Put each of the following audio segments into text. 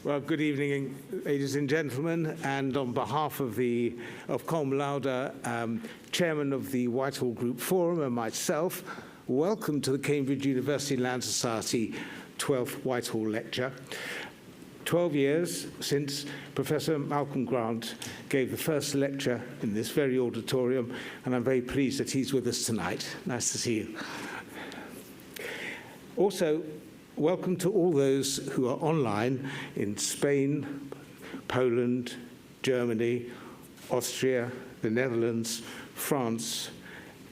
Well, good evening, ladies and gentlemen, and on behalf of Colm Lauder, Chairman of the Whitehall Group Forum, and myself, welcome to the Cambridge University Land Society 12th Whitehall Lecture. 12 years since Professor Malcolm Grant gave the first lecture in this very auditorium, and I'm very pleased that he's with us tonight. Nice to see you. Also, welcome to all those who are online in Spain, Poland, Germany, Austria, the Netherlands, France,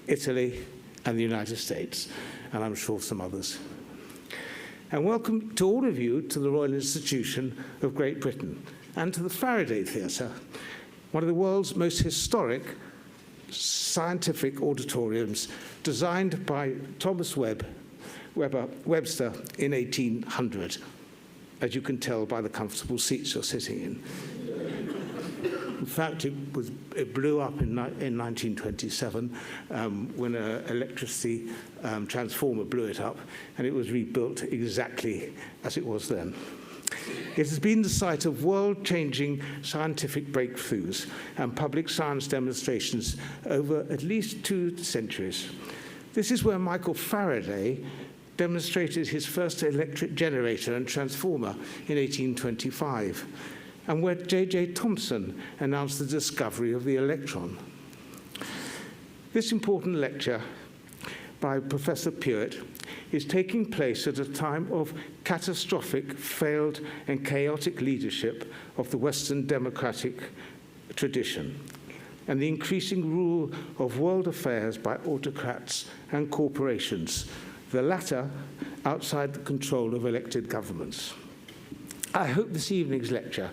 Italy, and the United States, and I'm sure some others. And welcome to all of you to the Royal Institution of Great Britain and to the Faraday Theatre, one of the world's most historic scientific auditoriums designed by Thomas Webster in 1800, as you can tell by the comfortable seats you're sitting in. In fact, it blew up in 1927 when an electricity transformer blew it up, and it was rebuilt exactly as it was then. It has been the site of world-changing scientific breakthroughs and public science demonstrations over at least 2 centuries. This is where Michael Faraday demonstrated his first electric generator and transformer in 1825, and where J.J. Thomson announced the discovery of the electron. This important lecture by Professor Puett is taking place at a time of catastrophic, failed, and chaotic leadership of the Western democratic tradition, and the increasing rule of world affairs by autocrats and corporations, the latter outside the control of elected governments. I hope this evening's lecture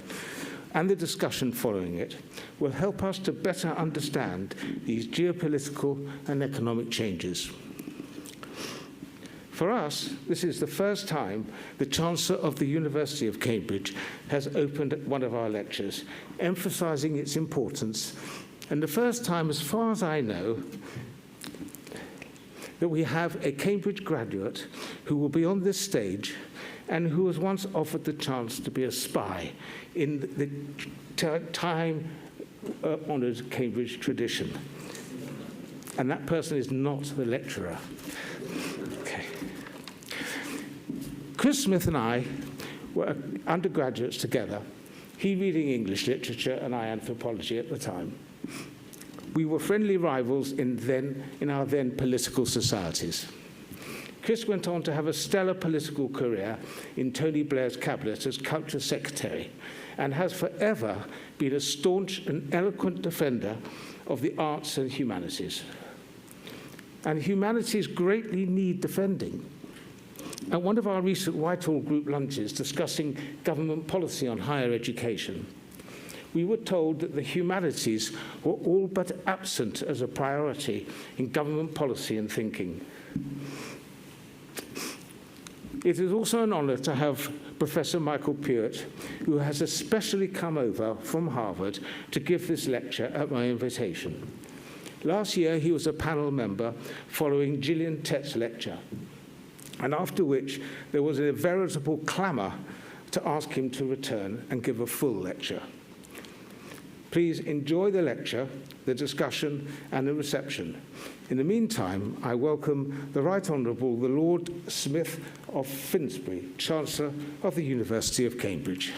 and the discussion following it will help us to better understand these geopolitical and economic changes. For us, this is the first time the Chancellor of the University of Cambridge has opened one of our lectures, emphasizing its importance, and the first time, as far as I know, that we have a Cambridge graduate who will be on this stage and who was once offered the chance to be a spy in the time-honored Cambridge tradition. And that person is not the lecturer. Okay. Chris Smith and I were undergraduates together, he reading English literature and I anthropology at the time. We were friendly rivals in our then political societies. Chris went on to have a stellar political career in Tony Blair's cabinet as culture secretary, and has forever been a staunch and eloquent defender of the arts and humanities. And humanities greatly need defending. At one of our recent Whitehall group lunches discussing government policy on higher education, we were told that the humanities were all but absent as a priority in government policy and thinking. It is also an honor to have Professor Michael Puett, who has especially come over from Harvard to give this lecture at my invitation. Last year, he was a panel member following Gillian Tett's lecture, and after which there was a veritable clamor to ask him to return and give a full lecture. Please enjoy the lecture, the discussion, and the reception. In the meantime, I welcome the Right Honourable the Lord Smith of Finsbury, Chancellor of the University of Cambridge.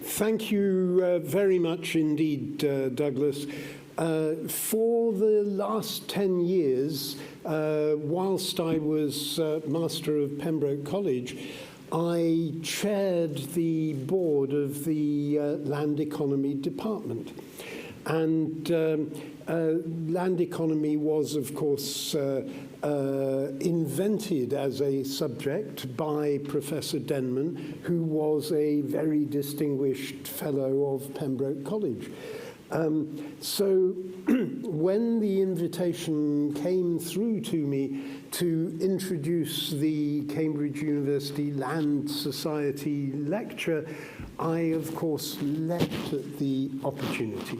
Thank you very much indeed, Douglas. For the last 10 years, whilst I was Master of Pembroke College, I chaired the board of the Land Economy Department. And land economy was, of course, invented as a subject by Professor Denman, who was a very distinguished fellow of Pembroke College. So when the invitation came through to me to introduce the Cambridge University Land Society lecture, I, of course, leapt at the opportunity.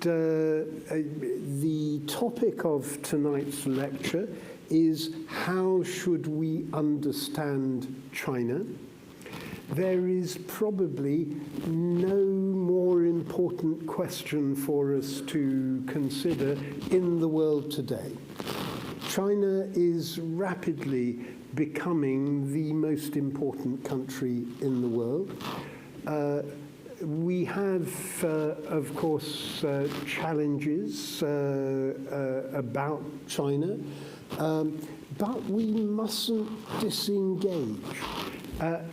The topic of tonight's lecture is how should we understand China? There is probably no more important question for us to consider in the world today. China is rapidly becoming the most important country in the world. We have, of course, challenges about China, but we mustn't disengage.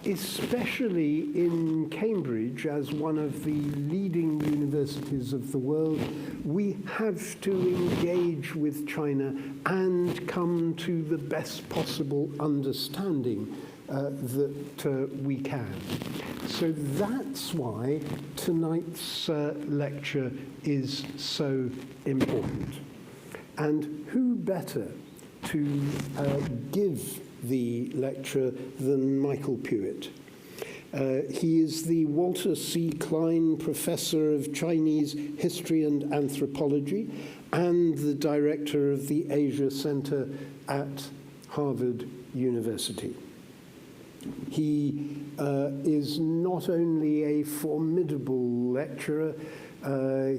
Especially in Cambridge, as one of the leading universities of the world, we have to engage with China and come to the best possible understanding that we can. So that's why tonight's lecture is so important. And who better to give the lecture than Michael Puett. He is the Walter C. Klein Professor of Chinese History and Anthropology and the Director of the Asia Center at Harvard University. He is not only a formidable lecturer,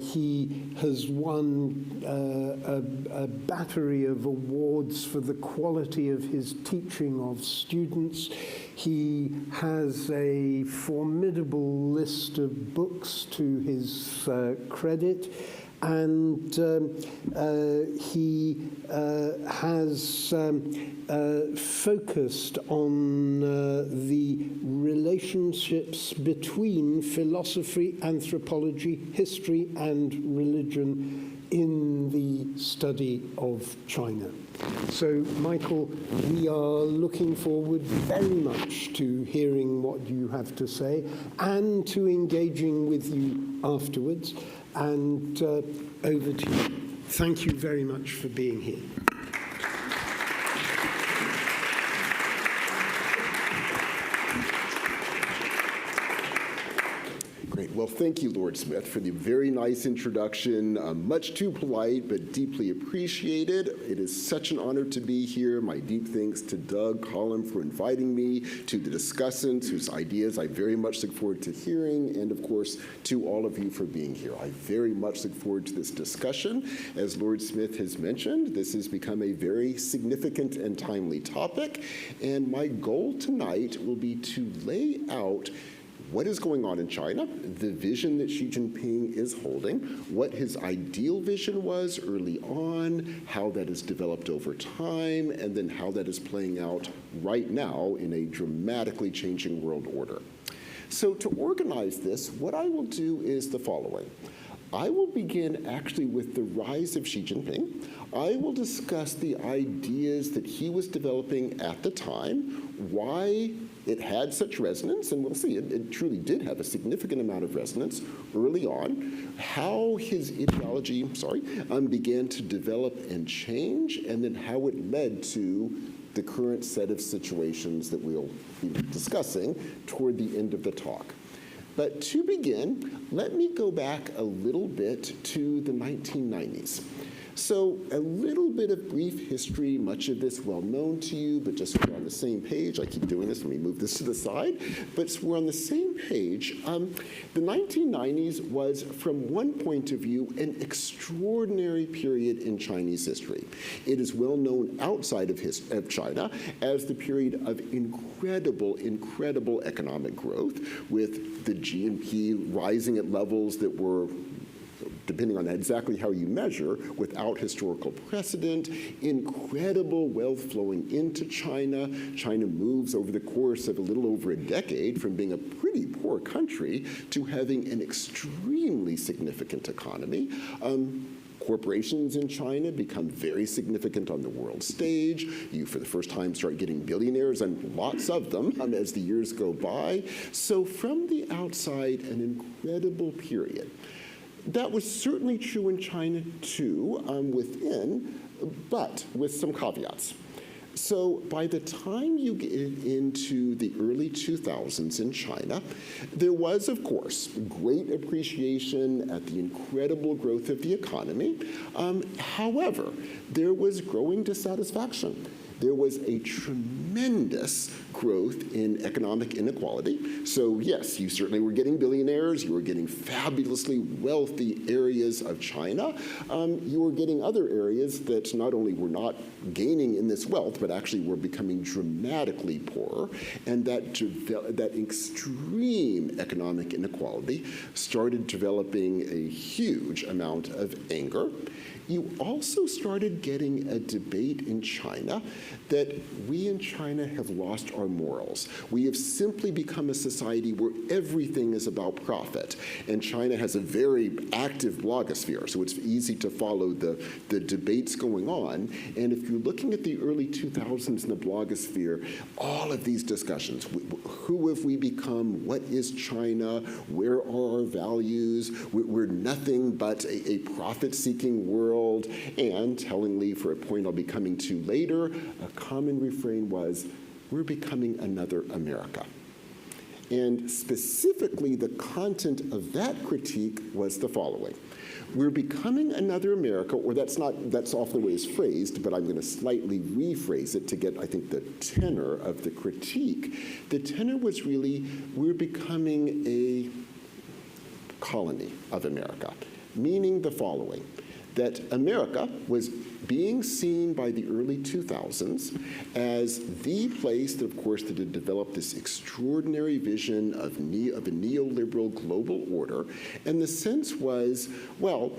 he has won a battery of awards for the quality of his teaching of students. He has a formidable list of books to his credit, and he has focused on the relationships between philosophy, anthropology, history, and religion in the study of China. So, Michael, we are looking forward very much to hearing what you have to say and to engaging with you afterwards. And over to you. Thank you very much for being here. Great. Well, thank you, Lord Smith, for the very nice introduction. Much too polite, but deeply appreciated. It is such an honor to be here. My deep thanks to Doug Collin for inviting me, to the discussants whose ideas I very much look forward to hearing, and of course, to all of you for being here. I very much look forward to this discussion. As Lord Smith has mentioned, this has become a very significant and timely topic, and my goal tonight will be to lay out what is going on in China, the vision that Xi Jinping is holding, what his ideal vision was early on, how that has developed over time, and then how that is playing out right now in a dramatically changing world order. So to organize this, what I will do is the following. I will begin actually with the rise of Xi Jinping. I will discuss the ideas that he was developing at the time, why it had such resonance, and we'll see, it truly did have a significant amount of resonance early on, how his ideology, began to develop and change, and then how it led to the current set of situations that we'll be discussing toward the end of the talk. But to begin, let me go back a little bit to the 1990s. So a little bit of brief history, much of this well known to you, but just so we're on the same page. I keep doing this, let me move this to the side. But so we're on the same page. The 1990s was, from one point of view, an extraordinary period in Chinese history. It is well known outside of China as the period of incredible economic growth, with the GNP rising at levels that were, depending on exactly how you measure, without historical precedent, incredible wealth flowing into China. China moves over the course of a little over a decade from being a pretty poor country to having an extremely significant economy. Corporations in China become very significant on the world stage. You, for the first time, start getting billionaires, and lots of them as the years go by. So from the outside, an incredible period. That was certainly true in China, too, within, but with some caveats. So by the time you get into the early 2000s in China, there was, of course, great appreciation at the incredible growth of the economy. However, there was growing dissatisfaction. There was a tremendous growth in economic inequality. So yes, you certainly were getting billionaires, you were getting fabulously wealthy areas of China. You were getting other areas that not only were not gaining in this wealth, but actually were becoming dramatically poorer. And that extreme economic inequality started developing a huge amount of anger. You also started getting a debate in China that we in China have lost our morals. We have simply become a society where everything is about profit. And China has a very active blogosphere, so it's easy to follow the debates going on. And if you're looking at the early 2000s in the blogosphere, all of these discussions, who have we become? What is China? Where are our values? We're nothing but a profit-seeking world. And tellingly, for a point I'll be coming to later, a common refrain was, we're becoming another America. And specifically, the content of that critique was the following. We're becoming another America, or that's off the way it's phrased, but I'm going to slightly rephrase it to get, I think, the tenor of the critique. The tenor was really, we're becoming a colony of America, meaning the following, that America was being seen by the early 2000s as the place that, of course, that had developed this extraordinary vision of a neoliberal global order. And the sense was, well,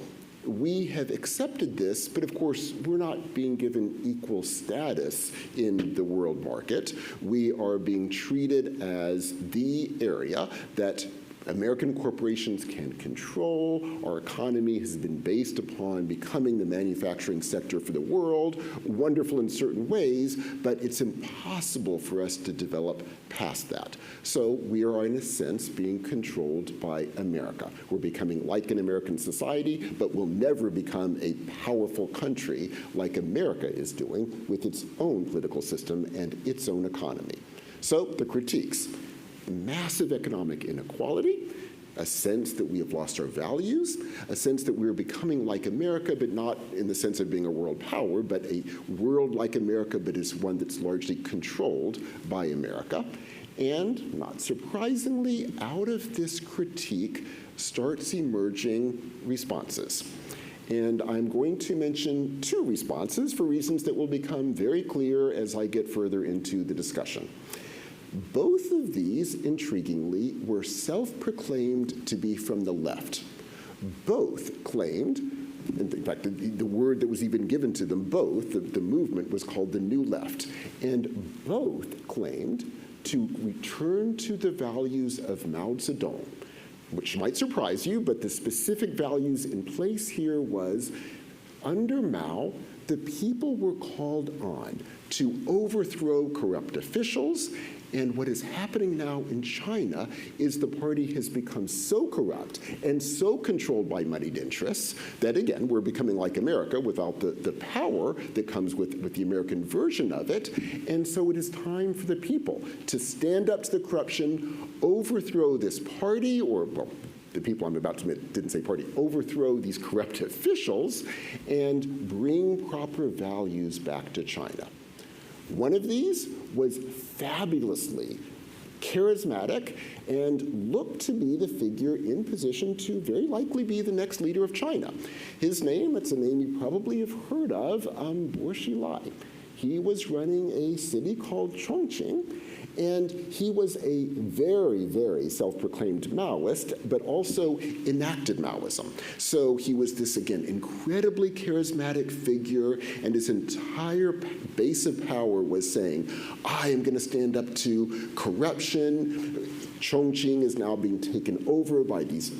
we have accepted this, but of course, we're not being given equal status in the world market. We are being treated as the area that American corporations can control. Our economy has been based upon becoming the manufacturing sector for the world, wonderful in certain ways, but it's impossible for us to develop past that. So we are, in a sense, being controlled by America. We're becoming like an American society, but we'll never become a powerful country like America is doing with its own political system and its own economy. So the critiques. Massive economic inequality, a sense that we have lost our values, a sense that we're becoming like America, but not in the sense of being a world power, but a world like America, but is one that's largely controlled by America. And not surprisingly, out of this critique starts emerging responses. And I'm going to mention two responses for reasons that will become very clear as I get further into the discussion. Both of these, intriguingly, were self-proclaimed to be from the left. Both claimed, in fact, the word that was even given to them both, the movement was called the New Left, and both claimed to return to the values of Mao Zedong, which might surprise you, but the specific values in place here was, under Mao, the people were called on to overthrow corrupt officials. And what is happening now in China is the party has become so corrupt and so controlled by moneyed interests that, again, we're becoming like America without the power that comes with the American version of it. And so it is time for the people to stand up to the corruption, overthrow this party, or, well, the people I'm about to admit didn't say party, overthrow these corrupt officials and bring proper values back to China. One of these was fabulously charismatic and looked to be the figure in position to very likely be the next leader of China. His name, it's a name you probably have heard of, Bo Xilai. He was running a city called Chongqing, and he was a very, very self-proclaimed Maoist, but also enacted Maoism. So he was this, again, incredibly charismatic figure, and his entire base of power was saying, I am going to stand up to corruption. Chongqing is now being taken over by these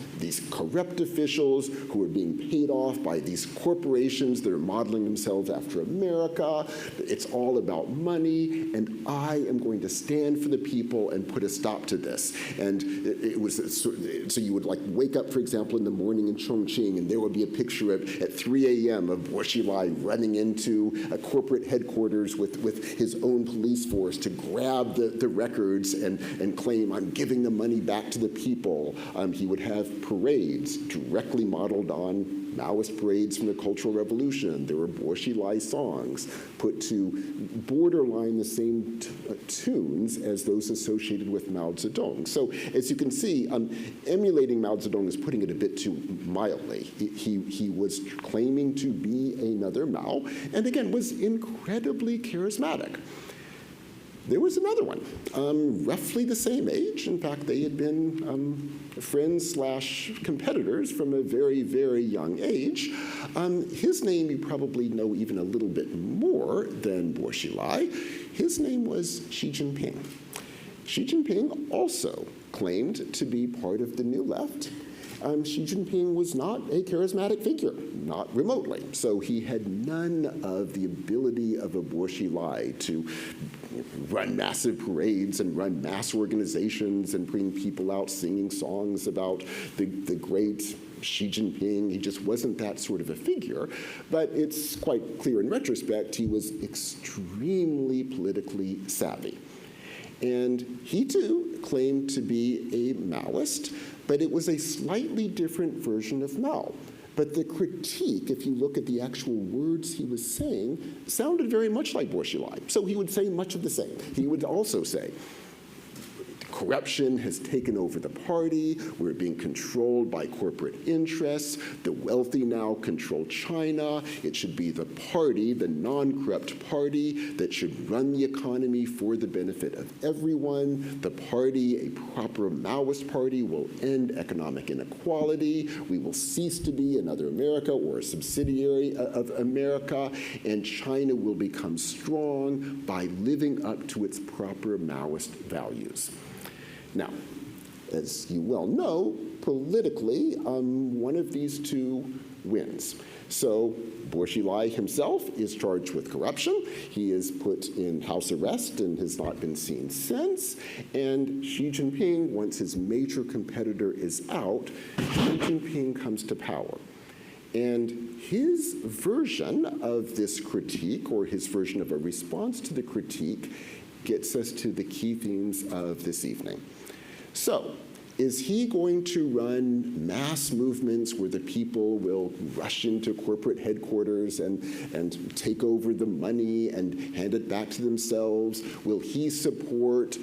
corrupt officials who are being paid off by these corporations that are modeling themselves after America. It's all about money, and I am going to stand for the people and put a stop to this. And it was, so you would like wake up, for example, in the morning in Chongqing, and there would be a picture at 3 a.m. of Bo Xilai running into a corporate headquarters with his own police force to grab the records and claim, I'm giving the money back to the people. He would have parades directly modeled on Maoist parades from the Cultural Revolution. There were Bo Xilai songs put to borderline the same tunes as those associated with Mao Zedong. So as you can see, emulating Mao Zedong is putting it a bit too mildly. He was claiming to be another Mao, and again, was incredibly charismatic. There was another one, roughly the same age. In fact, they had been friends/competitors from a very, very young age. His name you probably know even a little bit more than Bo Xilai. His name was Xi Jinping. Xi Jinping also claimed to be part of the New Left. Xi Jinping was not a charismatic figure, not remotely. So he had none of the ability of a Bo Xilai to run massive parades and run mass organizations and bring people out singing songs about the great Xi Jinping. He just wasn't that sort of a figure. But it's quite clear in retrospect, he was extremely politically savvy. And he, too, claimed to be a Maoist, but it was a slightly different version of Mao. But the critique, if you look at the actual words he was saying, sounded very much like Bo Xilai. So he would say much of the same. He would also say, corruption has taken over the party. We're being controlled by corporate interests. The wealthy now control China. It should be the party, the non-corrupt party, that should run the economy for the benefit of everyone. The party, a proper Maoist party, will end economic inequality. We will cease to be another America or a subsidiary of America, and China will become strong by living up to its proper Maoist values. Now, as you well know, politically, one of these two wins. So Bo Xilai himself is charged with corruption. He is put in house arrest and has not been seen since. And Xi Jinping, once his major competitor is out, Xi Jinping comes to power. And his version of this critique, or his version of a response to the critique, gets us to the key themes of this evening. So, is he going to run mass movements where the people will rush into corporate headquarters and take over the money and hand it back to themselves? Will he support,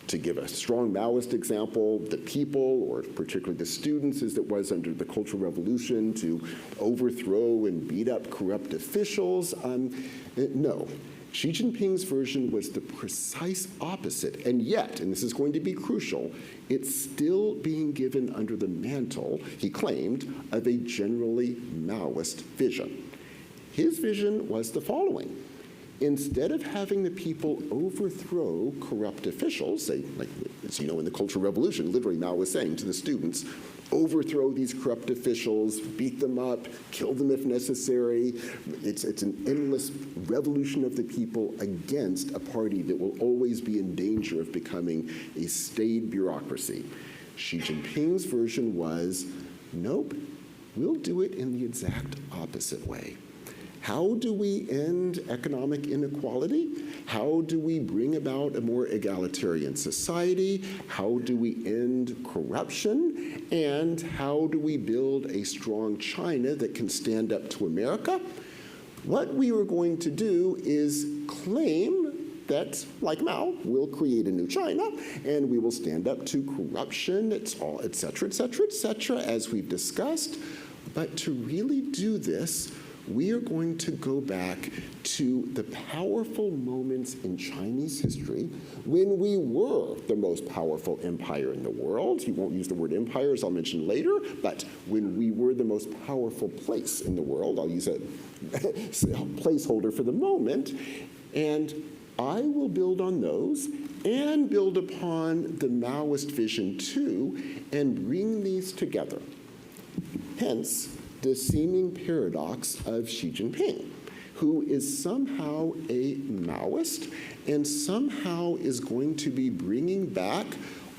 to give a strong Maoist example, the people, or particularly the students as it was under the Cultural Revolution, to overthrow and beat up corrupt officials? No. Xi Jinping's version was the precise opposite, and yet, and this is going to be crucial, it's still being given under the mantle, he claimed, of a generally Maoist vision. His vision was the following. Instead of having the people overthrow corrupt officials, say, like, as you know, in the Cultural Revolution, literally Mao was saying to the students, overthrow these corrupt officials, beat them up, kill them if necessary. It's an endless revolution of the people against a party that will always be in danger of becoming a staid bureaucracy. Xi Jinping's version was, nope, we'll do it in the exact opposite way. How do we end economic inequality? How do we bring about a more egalitarian society? How do we end corruption? And how do we build a strong China that can stand up to America? What we are going to do is claim that, like Mao, we'll create a new China, and we will stand up to corruption, et cetera, as we've discussed. But to really do this, we are going to go back to the powerful moments in Chinese history when we were the most powerful empire in the world. You won't use the word empire, as I'll mention later, but when we were the most powerful place in the world, I'll use a placeholder for the moment, and I will build on those and build upon the Maoist vision too, and bring these together. Hence, the seeming paradox of Xi Jinping, who is somehow a Maoist and somehow is going to be bringing back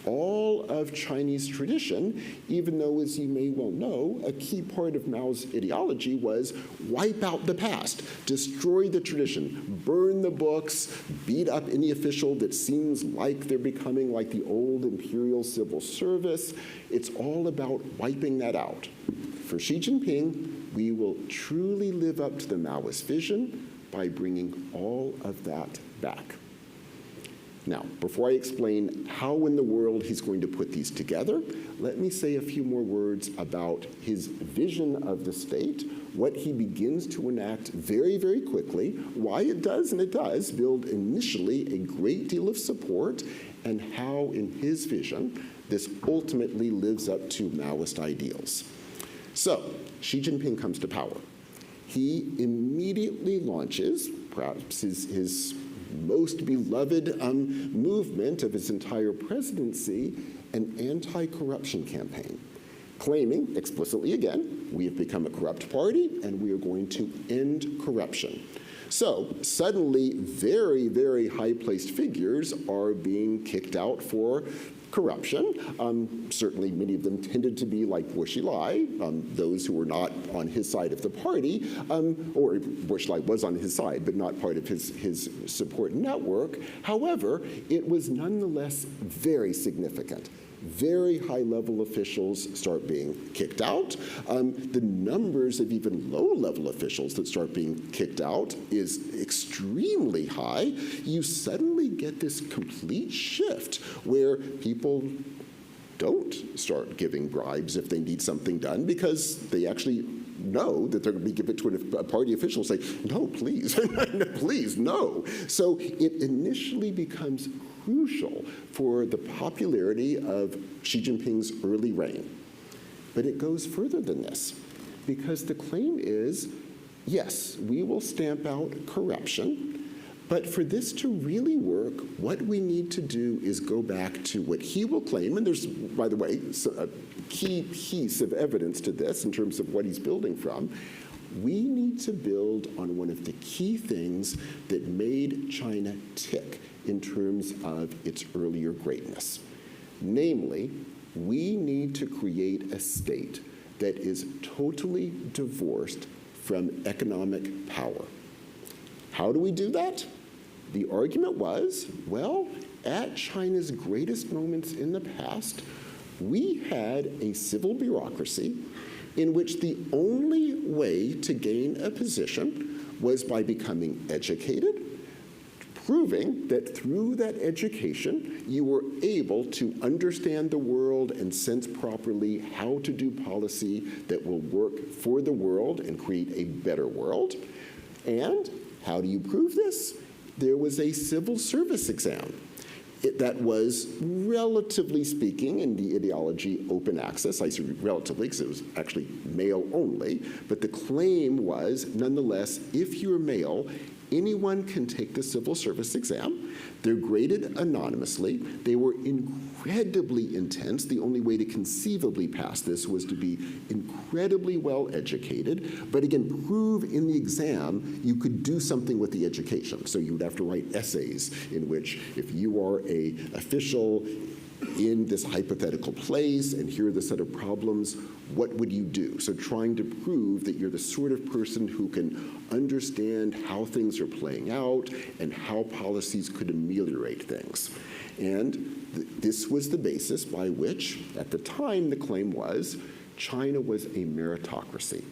all of Chinese tradition, even though, as you may well know, a key part of Mao's ideology was wipe out the past, destroy the tradition, burn the books, beat up any official that seems like they're becoming like the old imperial civil service. It's all about wiping that out. For Xi Jinping, we will truly live up to the Maoist vision by bringing all of that back. Now, before I explain how in the world he's going to put these together, let me say a few more words about his vision of the state, what he begins to enact very, very quickly, why it does, and it does, build initially a great deal of support, and how, in his vision, this ultimately lives up to Maoist ideals. So, Xi Jinping comes to power. He immediately launches, perhaps his most beloved movement of his entire presidency, an anti-corruption campaign, claiming explicitly again, we have become a corrupt party and we are going to end corruption. So suddenly, very, very high-placed figures are being kicked out for corruption. Certainly many of them tended to be like Whitehall, those who were not on his side of the party, or Whitehall was on his side, but not part of his support network. However, it was nonetheless very significant. Very high-level officials start being kicked out. The numbers of even low-level officials that start being kicked out is extremely high. You suddenly get this complete shift where people don't start giving bribes if they need something done because they actually know that they're going to be given to a party official and say, no, please, please, no. So it initially becomes crucial for the popularity of Xi Jinping's early reign. But it goes further than this, because the claim is, yes, we will stamp out corruption, but for this to really work, what we need to do is go back to what he will claim, and there's, by the way, a key piece of evidence to this in terms of what he's building from. We need to build on one of the key things that made China tick in terms of its earlier greatness. Namely, we need to create a state that is totally divorced from economic power. How do we do that? The argument was, well, at China's greatest moments in the past, we had a civil bureaucracy in which the only way to gain a position was by becoming educated, proving that through that education, you were able to understand the world and sense properly how to do policy that will work for the world and create a better world. And how do you prove this? There was a civil service exam that was, relatively speaking, in the ideology open access. I say relatively because it was actually male only, but the claim was, nonetheless, if you're male, anyone can take the civil service exam. They're graded anonymously. They were incredibly intense. The only way to conceivably pass this was to be incredibly well educated, but again, prove in the exam you could do something with the education. So you would have to write essays in which, if you are an official in this hypothetical place, and here are the set of problems, what would you do? So trying to prove that you're the sort of person who can understand how things are playing out and how policies could ameliorate things. And this was the basis by which, at the time, the claim was China was a meritocracy.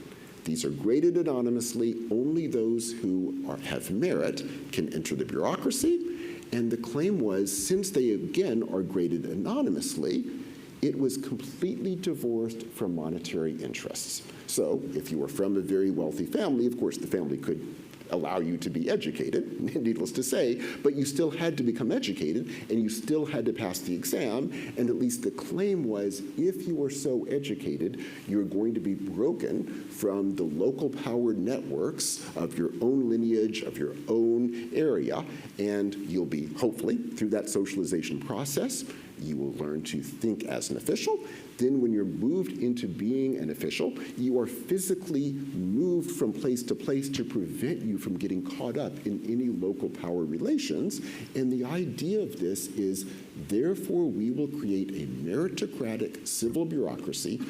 These are graded anonymously. Only those who have merit can enter the bureaucracy. And the claim was, since they, again, are graded anonymously, it was completely divorced from monetary interests. So if you were from a very wealthy family, of course, the family could allow you to be educated, needless to say, but you still had to become educated, and you still had to pass the exam, and at least the claim was, if you are so educated, you're going to be broken from the local power networks of your own lineage, of your own area, and you'll be, hopefully, through that socialization process, you will learn to think as an official. Then when you're moved into being an official, you are physically moved from place to place to prevent you from getting caught up in any local power relations. And the idea of this is, therefore, we will create a meritocratic civil bureaucracy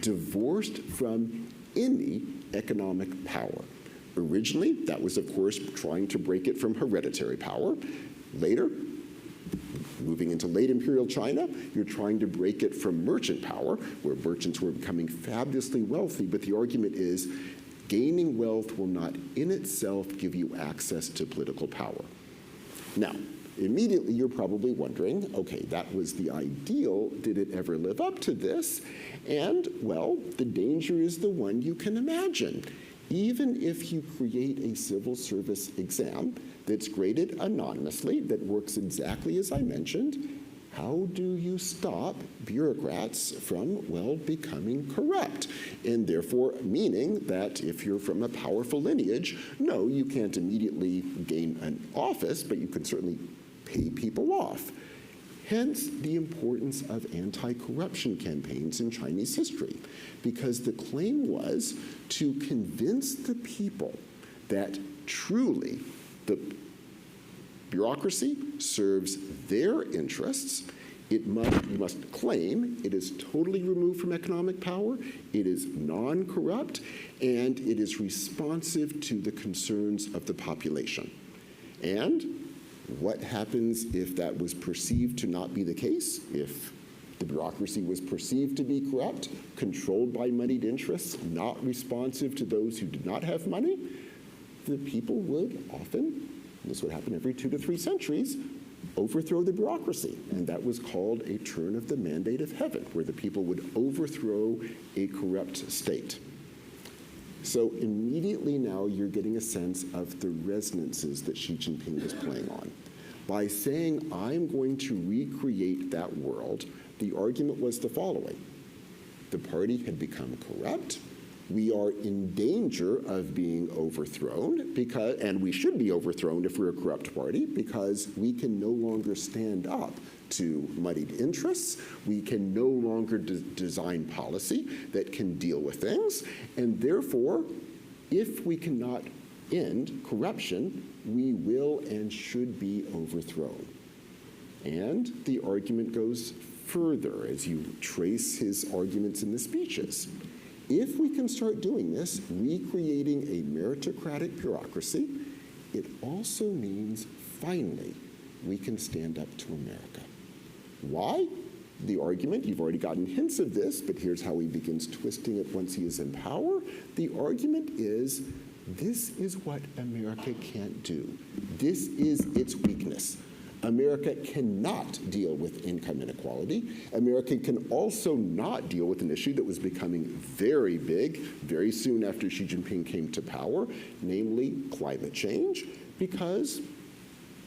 divorced from any economic power. Originally, that was, of course, trying to break it from hereditary power. Later, moving into late imperial China, you're trying to break it from merchant power, where merchants were becoming fabulously wealthy, but the argument is gaining wealth will not in itself give you access to political power. Now, immediately you're probably wondering, okay, that was the ideal. Did it ever live up to this? And, well, the danger is the one you can imagine. Even if you create a civil service exam that's graded anonymously, that works exactly as I mentioned, how do you stop bureaucrats from, well, becoming corrupt? And therefore, meaning that if you're from a powerful lineage, no, you can't immediately gain an office, but you can certainly pay people off. Hence, the importance of anti-corruption campaigns in Chinese history, because the claim was to convince the people that truly the bureaucracy serves their interests. You must claim it is totally removed from economic power, it is non-corrupt, and it is responsive to the concerns of the population. And what happens if that was perceived to not be the case? If the bureaucracy was perceived to be corrupt, controlled by moneyed interests, not responsive to those who did not have money, the people would often, and this would happen every 2 to 3 centuries, overthrow the bureaucracy. And that was called a turn of the mandate of heaven, where the people would overthrow a corrupt state. So immediately now you're getting a sense of the resonances that Xi Jinping is playing on. By saying, I'm going to recreate that world, the argument was the following. The party had become corrupt. We are in danger of being overthrown, and we should be overthrown if we're a corrupt party, because we can no longer stand up to muddied interests. We can no longer design policy that can deal with things. And therefore, if we cannot end corruption, we will and should be overthrown. And the argument goes further as you trace his arguments in the speeches. If we can start doing this, recreating a meritocratic bureaucracy, it also means, finally, we can stand up to America. Why? The argument, you've already gotten hints of this, but here's how he begins twisting it once he is in power. The argument is, this is what America can't do. This is its weakness. America cannot deal with income inequality. America can also not deal with an issue that was becoming very big very soon after Xi Jinping came to power, namely climate change, because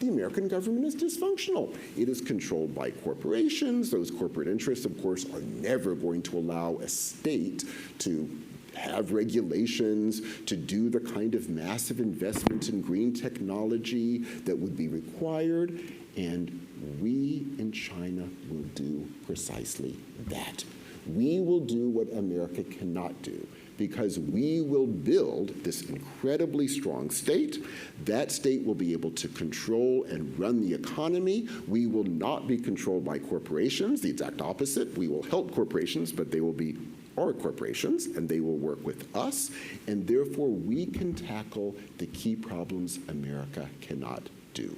the American government is dysfunctional. It is controlled by corporations. Those corporate interests, of course, are never going to allow a state to have regulations, to do the kind of massive investment in green technology that would be required. And we in China will do precisely that. We will do what America cannot do, because we will build this incredibly strong state. That state will be able to control and run the economy. We will not be controlled by corporations, the exact opposite. We will help corporations, but they will be our corporations, and they will work with us, and therefore we can tackle the key problems America cannot do.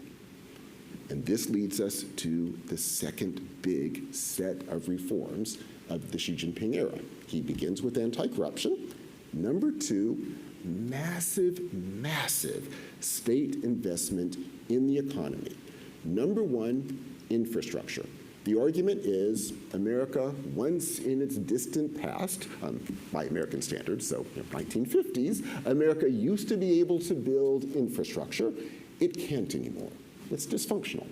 And this leads us to the second big set of reforms of the Xi Jinping era. He begins with anti-corruption. Number 2, massive, massive state investment in the economy. Number 1, infrastructure. The argument is America, once in its distant past, by American standards, so 1950s, America used to be able to build infrastructure. It can't anymore. It's dysfunctional.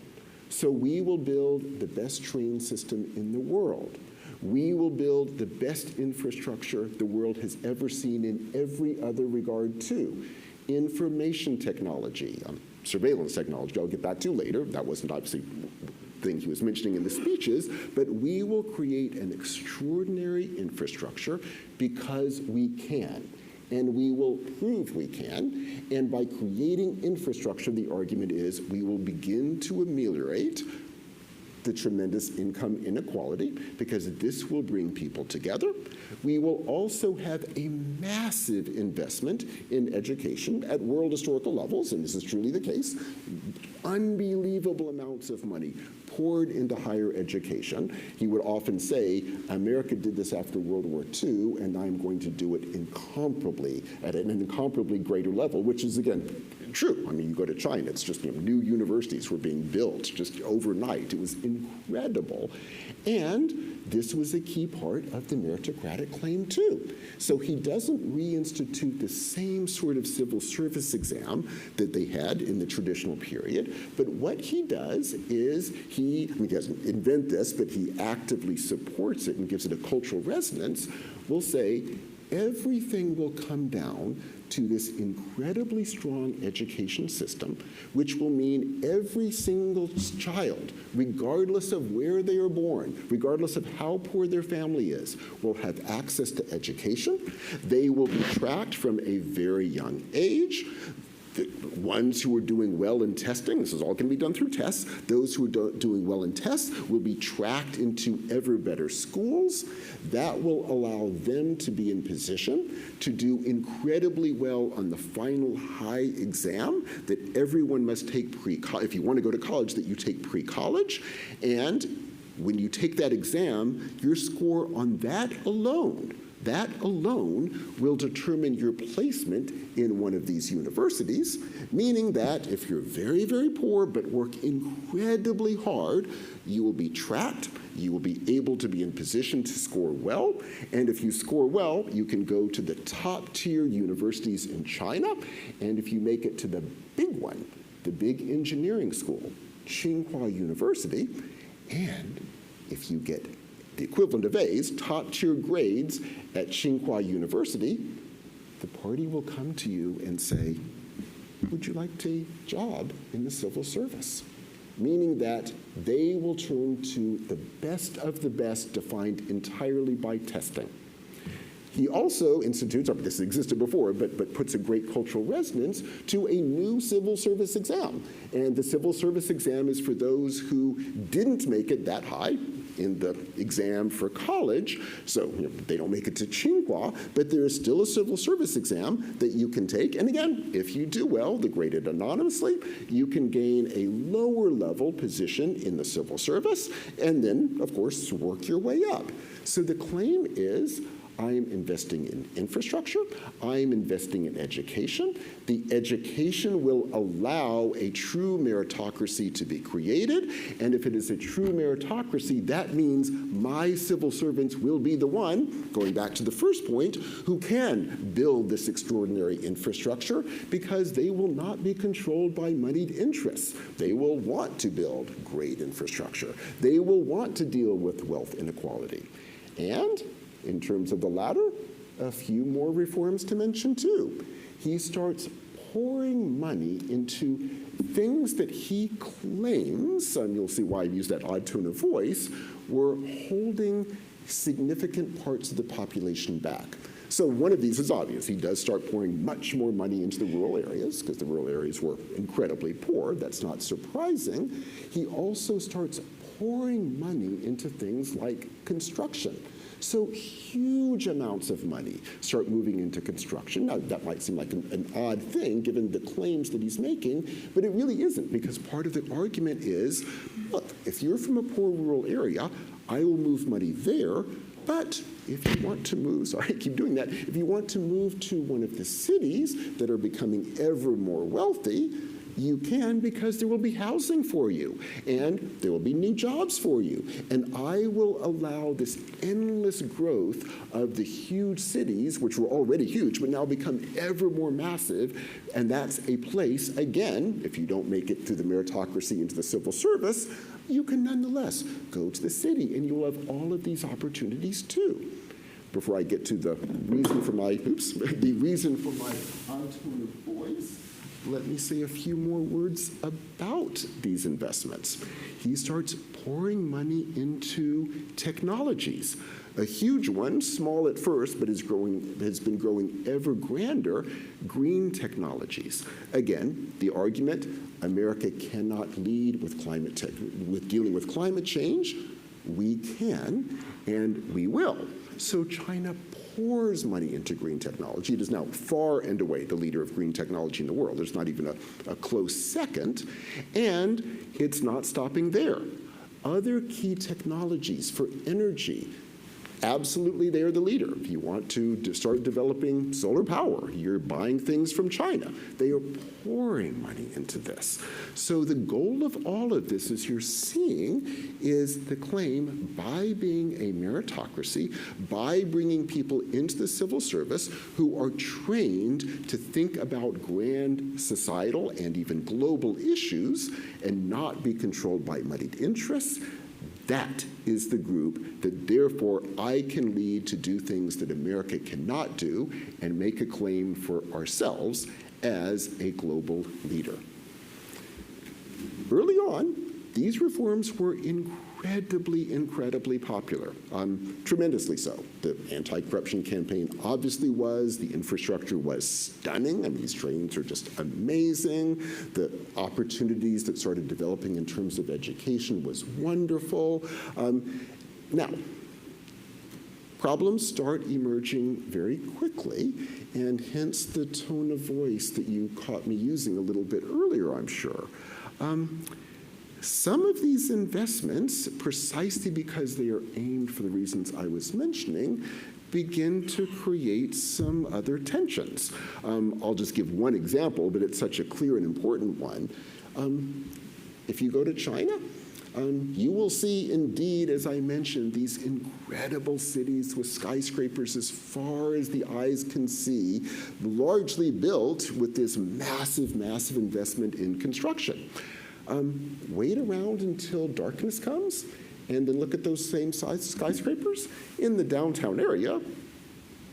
So we will build the best train system in the world. We will build the best infrastructure the world has ever seen in every other regard too. Information technology, surveillance technology, I'll get back to later. That wasn't obviously thing he was mentioning in the speeches, but we will create an extraordinary infrastructure because we can. And we will prove we can. And by creating infrastructure, the argument is we will begin to ameliorate the tremendous income inequality because this will bring people together. We will also have a massive investment in education at world historical levels, and this is truly the case. Unbelievable amounts of money poured into higher education. He would often say, America did this after World War II, and I'm going to do it incomparably, at an incomparably greater level, which is, again, true. I mean, you go to China, it's just new universities were being built just overnight. It was incredible. And this was a key part of the meritocratic claim, too. So he doesn't reinstitute the same sort of civil service exam that they had in the traditional period, but what he does is he doesn't invent this, but he actively supports it and gives it a cultural resonance, will say, everything will come down to this incredibly strong education system, which will mean every single child, regardless of where they are born, regardless of how poor their family is, will have access to education. They will be tracked from a very young age. The ones who are doing well in testing, this is all going to be done through tests, those who are doing well in tests will be tracked into ever better schools. That will allow them to be in position to do incredibly well on the final high exam that everyone must take pre-college. If you want to go to college, that you take pre-college. And when you take that exam, your score on that alone will determine your placement in one of these universities, meaning that if you're very, very poor but work incredibly hard, you will be tracked, you will be able to be in position to score well, and if you score well, you can go to the top-tier universities in China, and if you make it to the big one, the big engineering school, Tsinghua University, and if you get the equivalent of A's, top-tier grades at Tsinghua University, the party will come to you and say, would you like a job in the civil service? Meaning that they will turn to the best of the best defined entirely by testing. He also institutes, this existed before, but puts a great cultural resonance to a new civil service exam. And the civil service exam is for those who didn't make it that high in the exam for college, so they don't make it to Tsinghua, but there is still a civil service exam that you can take. And again, if you do well, the graded anonymously, you can gain a lower level position in the civil service, and then, of course, work your way up. So the claim is, I'm investing in infrastructure, I'm investing in education. The education will allow a true meritocracy to be created, and if it is a true meritocracy, that means my civil servants will be the one, going back to the first point, who can build this extraordinary infrastructure because they will not be controlled by moneyed interests. They will want to build great infrastructure. They will want to deal with wealth inequality. And in terms of the latter, a few more reforms to mention too. He starts pouring money into things that he claims, and you'll see why I use that odd tone of voice, were holding significant parts of the population back. So one of these is obvious. He does start pouring much more money into the rural areas because the rural areas were incredibly poor. That's not surprising. He also starts pouring money into things like construction. So huge amounts of money start moving into construction. Now, that might seem like an odd thing given the claims that he's making, but it really isn't, because part of the argument is, look, if you're from a poor rural area, I will move money there, but if you want to move, sorry, I keep doing that, if you want to move to one of the cities that are becoming ever more wealthy, You can because there will be housing for you, and there will be new jobs for you. And I will allow this endless growth of the huge cities, which were already huge, but now become ever more massive. And that's a place, again, if you don't make it through the meritocracy into the civil service, you can nonetheless go to the city, and you will have all of these opportunities too. Before I get to the reason for my, tone of voice, let me say a few more words about these investments. He starts pouring money into technologies. A huge one, small at first, but has been growing ever grander, green technologies. Again, the argument, America cannot lead with dealing with climate change. We can, and we will. So China pours money into green technology. It is now far and away the leader of green technology in the world. There's not even a close second. And it's not stopping there. Other key technologies for energy, absolutely they are the leader. If you want to start developing solar power, you're buying things from China. They are pouring money into this. So the goal of all of this, as you're seeing, is the claim by being a meritocracy, by bringing people into the civil service who are trained to think about grand societal and even global issues and not be controlled by moneyed interests. That is the group that, therefore, I can lead to do things that America cannot do and make a claim for ourselves as a global leader. Early on, these reforms were incredibly popular, tremendously so. The anti-corruption campaign obviously was. The infrastructure was stunning. I mean, these trains are just amazing. The opportunities that started developing in terms of education was wonderful. Now, problems start emerging very quickly, and hence the tone of voice that you caught me using a little bit earlier, I'm sure. Some of these investments, precisely because they are aimed for the reasons I was mentioning, begin to create some other tensions. I'll just give one example, but it's such a clear and important one. If you go to China, you will see, indeed, as I mentioned, these incredible cities with skyscrapers as far as the eyes can see, largely built with this massive investment in construction. Wait around until darkness comes, and then look at those same size skyscrapers in the downtown area.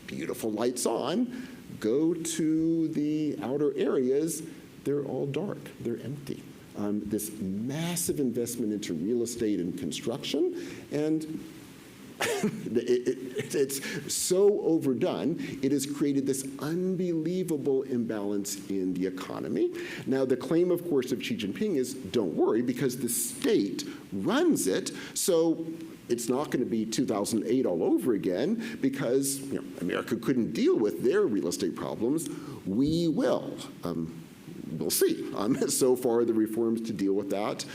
Beautiful lights on. Go to the outer areas. They're all dark. They're empty. This massive investment into real estate and construction, and it's so overdone, it has created this unbelievable imbalance in the economy. Now, the claim, of course, of Xi Jinping is, don't worry, because the state runs it, so it's not going to be 2008 all over again, because America couldn't deal with their real estate problems. We will. We'll see. So far, the reforms to deal with that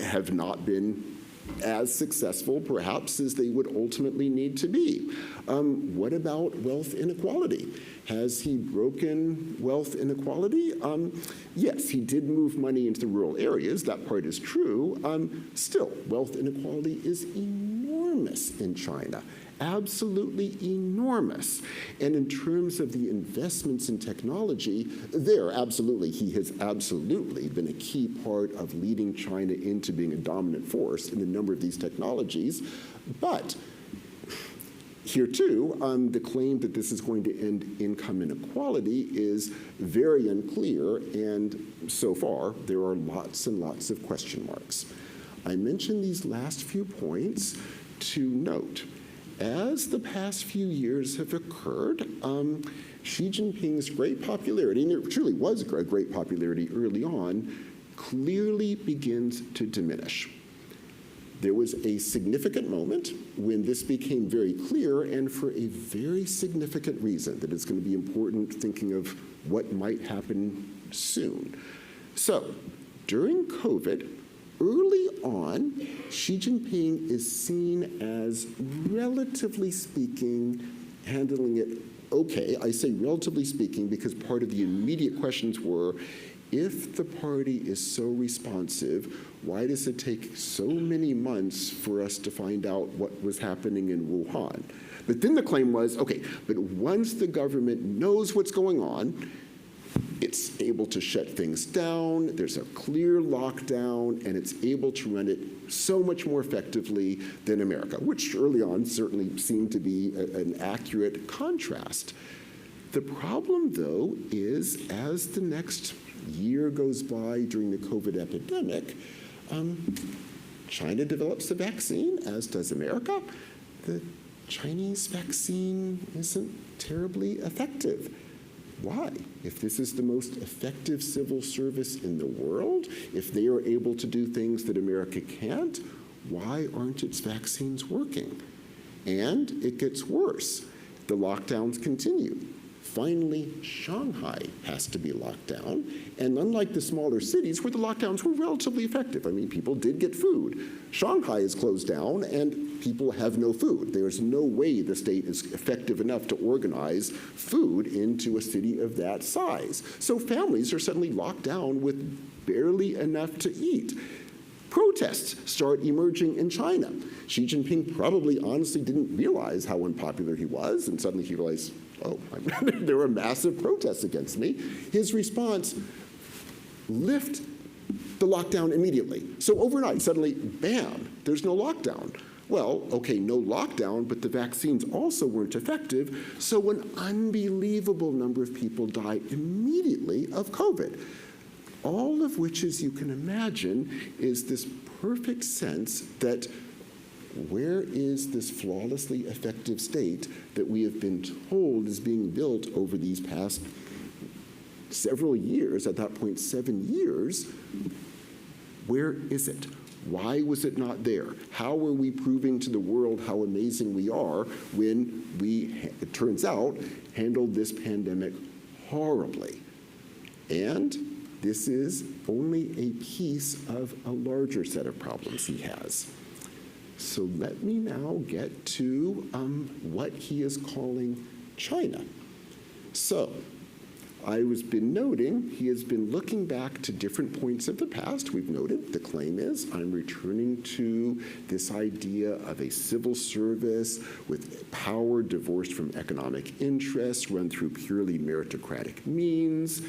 have not been as successful, perhaps, as they would ultimately need to be. What about wealth inequality? Has he broken wealth inequality? Yes, he did move money into the rural areas. That part is true. Still, wealth inequality is enormous in China. Absolutely enormous. And in terms of the investments in technology, he has absolutely been a key part of leading China into being a dominant force in a number of these technologies. But here, too, the claim that this is going to end income inequality is very unclear, and so far, there are lots and lots of question marks. I mention these last few points to note, as the past few years have occurred, Xi Jinping's great popularity, and it truly was a great popularity early on, clearly begins to diminish. There was a significant moment when this became very clear, and for a very significant reason that is going to be important thinking of what might happen soon. So, during COVID, early on, Xi Jinping is seen as, relatively speaking, handling it okay. I say relatively speaking because part of the immediate questions were, if the party is so responsive, why does it take so many months for us to find out what was happening in Wuhan? But then the claim was, okay, but once the government knows what's going on, it's able to shut things down, there's a clear lockdown, and it's able to run it so much more effectively than America, which early on certainly seemed to be an accurate contrast. The problem, though, is as the next year goes by during the COVID epidemic, China develops a vaccine, as does America. The Chinese vaccine isn't terribly effective. Why? If this is the most effective civil service in the world, if they are able to do things that America can't, why aren't its vaccines working? And it gets worse. The lockdowns continue. Finally, Shanghai has to be locked down. And unlike the smaller cities where the lockdowns were relatively effective, I mean, people did get food. Shanghai is closed down and people have no food. There's no way the state is effective enough to organize food into a city of that size. So families are suddenly locked down with barely enough to eat. Protests start emerging in China. Xi Jinping probably honestly didn't realize how unpopular he was, and suddenly he realized, oh, there were massive protests against me. His response, lift the lockdown immediately. So overnight, suddenly, bam, there's no lockdown. Well, okay, no lockdown, but the vaccines also weren't effective, so an unbelievable number of people died immediately of COVID. All of which, as you can imagine, is this perfect sense that where is this flawlessly effective state that we have been told is being built over these past several years, at that point 7 years? Where is it? Why was it not there? How are we proving to the world how amazing we are when we, it turns out, handled this pandemic horribly? And this is only a piece of a larger set of problems he has. So let me now get to what he is calling China. So I was been noting he has been looking back to different points of the past. We've noted the claim is I'm returning to this idea of a civil service with power divorced from economic interests run through purely meritocratic means.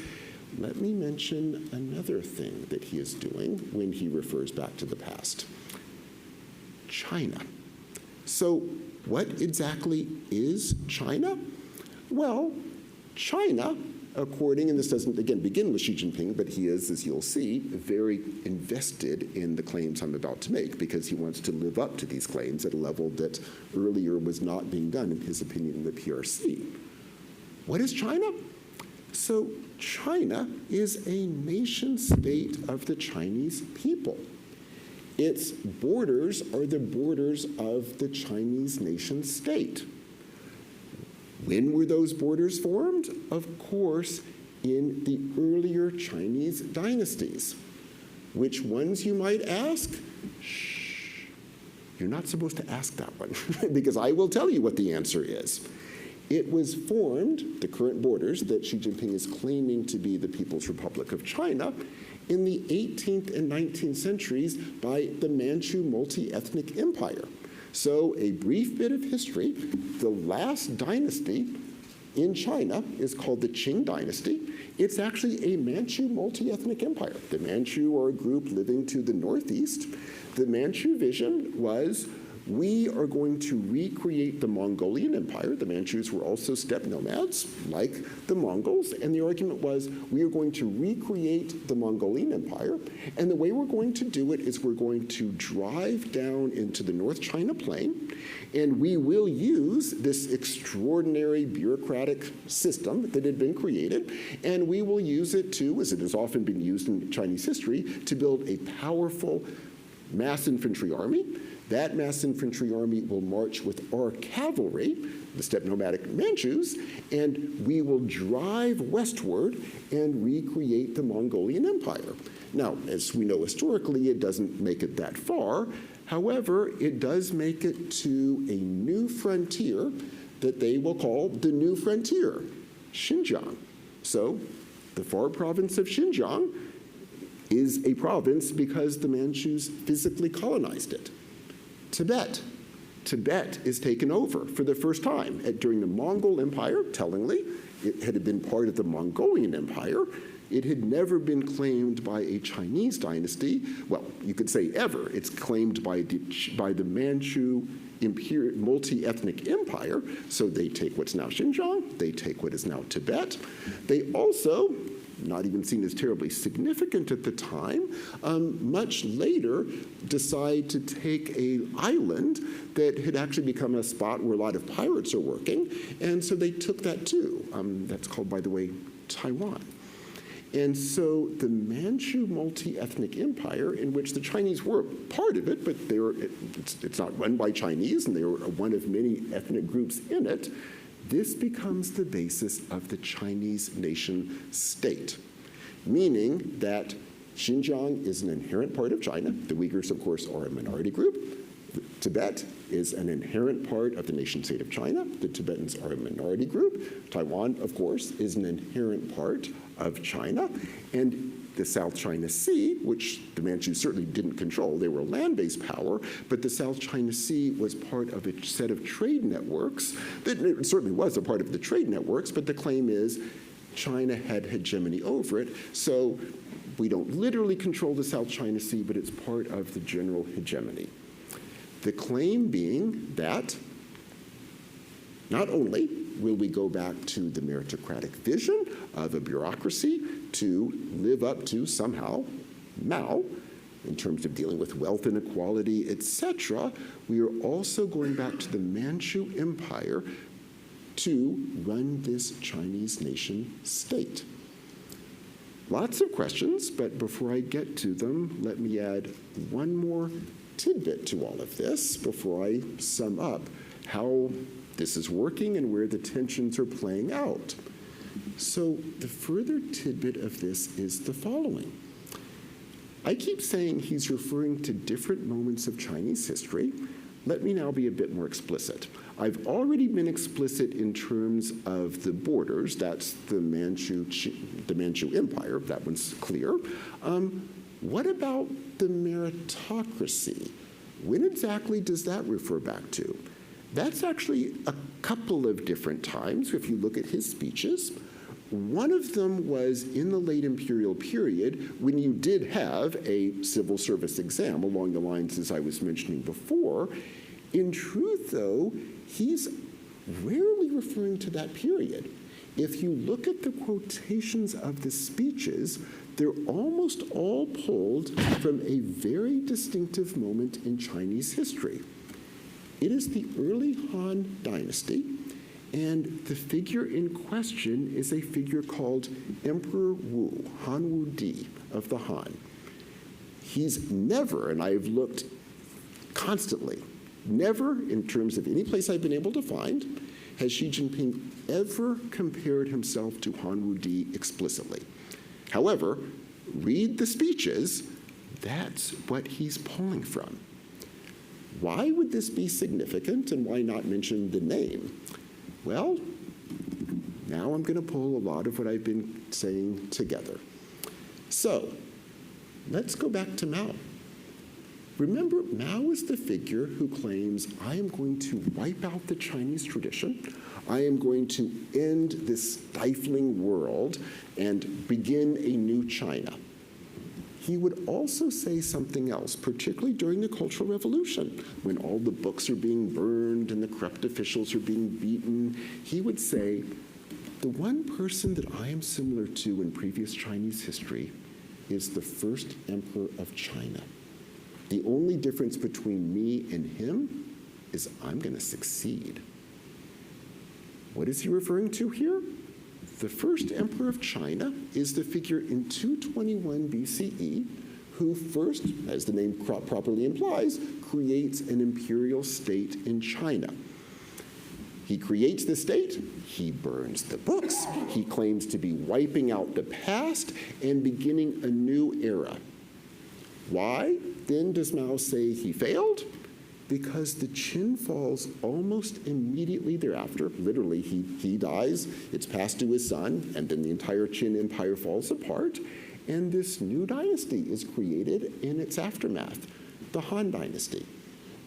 Let me mention another thing that he is doing when he refers back to the past. China. So what exactly is China? Well, China, according, and this doesn't, again, begin with Xi Jinping, but he is, as you'll see, very invested in the claims I'm about to make because he wants to live up to these claims at a level that earlier was not being done, in his opinion, in the PRC. What is China? So China is a nation state of the Chinese people. Its borders are the borders of the Chinese nation state. When were those borders formed? Of course, in the earlier Chinese dynasties. Which ones, you might ask? Shh. You're not supposed to ask that one, because I will tell you what the answer is. It was formed, the current borders that Xi Jinping is claiming to be the People's Republic of China, in the 18th and 19th centuries by the Manchu multi-ethnic empire. So a brief bit of history, the last dynasty in China is called the Qing dynasty. It's actually a Manchu multi-ethnic empire. The Manchu are a group living to the northeast. The Manchu vision was, we are going to recreate the Mongolian Empire. The Manchus were also steppe nomads, like the Mongols, and the argument was, we are going to recreate the Mongolian Empire, and the way we're going to do it is we're going to drive down into the North China Plain, and we will use this extraordinary bureaucratic system that had been created, and we will use it to, as it has often been used in Chinese history, to build a powerful mass infantry army. That mass infantry army will march with our cavalry, the steppe nomadic Manchus, and we will drive westward and recreate the Mongolian Empire. Now, as we know historically, it doesn't make it that far. However, it does make it to a new frontier that they will call the New Frontier, Xinjiang. So The far province of Xinjiang is a province because the Manchus physically colonized it. Tibet. Tibet is taken over for the first time during the Mongol Empire, tellingly. It had been part of the Mongolian Empire. It had never been claimed by a Chinese dynasty. Well, you could say ever. It's claimed by the Manchu multi-ethnic empire. So they take what's now Xinjiang. They take what is now Tibet. They also, not even seen as terribly significant at the time, much later decide to take an island that had actually become a spot where a lot of pirates are working, and so they took that too. That's called, by the way, Taiwan. And so the Manchu multi-ethnic empire, in which the Chinese were part of it, but it's not run by Chinese, and they were one of many ethnic groups in it, this becomes the basis of the Chinese nation state, meaning that Xinjiang is an inherent part of China. The Uyghurs, of course, are a minority group. Tibet is an inherent part of the nation state of China. The Tibetans are a minority group. Taiwan, of course, is an inherent part of China. And the South China Sea, which the Manchus certainly didn't control, they were a land-based power, but the South China Sea was part of a set of trade networks. It certainly was a part of the trade networks, but the claim is China had hegemony over it. So we don't literally control the South China Sea, but it's part of the general hegemony. The claim being that not only will we go back to the meritocratic vision of a bureaucracy to live up to somehow Mao in terms of dealing with wealth inequality, etc., we are also going back to the Manchu Empire to run this Chinese nation state. Lots of questions, but before I get to them, let me add one more tidbit to all of this before I sum up how this is working and where the tensions are playing out. So the further tidbit of this is the following. I keep saying he's referring to different moments of Chinese history. Let me now be a bit more explicit. I've already been explicit in terms of the borders. That's the Manchu Empire. That one's clear. What about the meritocracy? When exactly does that refer back to? That's actually a couple of different times if you look at his speeches. One of them was in the late imperial period when you did have a civil service exam along the lines as I was mentioning before. In truth, though, he's rarely referring to that period. If you look at the quotations of the speeches, they're almost all pulled from a very distinctive moment in Chinese history. It is the early Han Dynasty, and the figure in question is a figure called Emperor Wu, Han Wu Di of the Han. He's never, and I've looked constantly, never, in terms of any place I've been able to find, has Xi Jinping ever compared himself to Han Wu Di explicitly. However, read the speeches, that's what he's pulling from. Why would this be significant, and why not mention the name? Well, now I'm going to pull a lot of what I've been saying together. So, let's go back to Mao. Remember, Mao is the figure who claims, I am going to wipe out the Chinese tradition. I am going to end this stifling world and begin a new China. He would also say something else, particularly during the Cultural Revolution, when all the books are being burned and the corrupt officials are being beaten. He would say, the one person that I am similar to in previous Chinese history is the first emperor of China. The only difference between me and him is I'm going to succeed. What is he referring to here? The first emperor of China is the figure in 221 BCE who first, as the name properly implies, creates an imperial state in China. He creates the state, he burns the books, he claims to be wiping out the past and beginning a new era. Why then does Mao say he failed? because the Qin falls almost immediately thereafter. Literally, he dies, it's passed to his son, and then the entire Qin Empire falls apart, and this new dynasty is created in its aftermath, the Han Dynasty,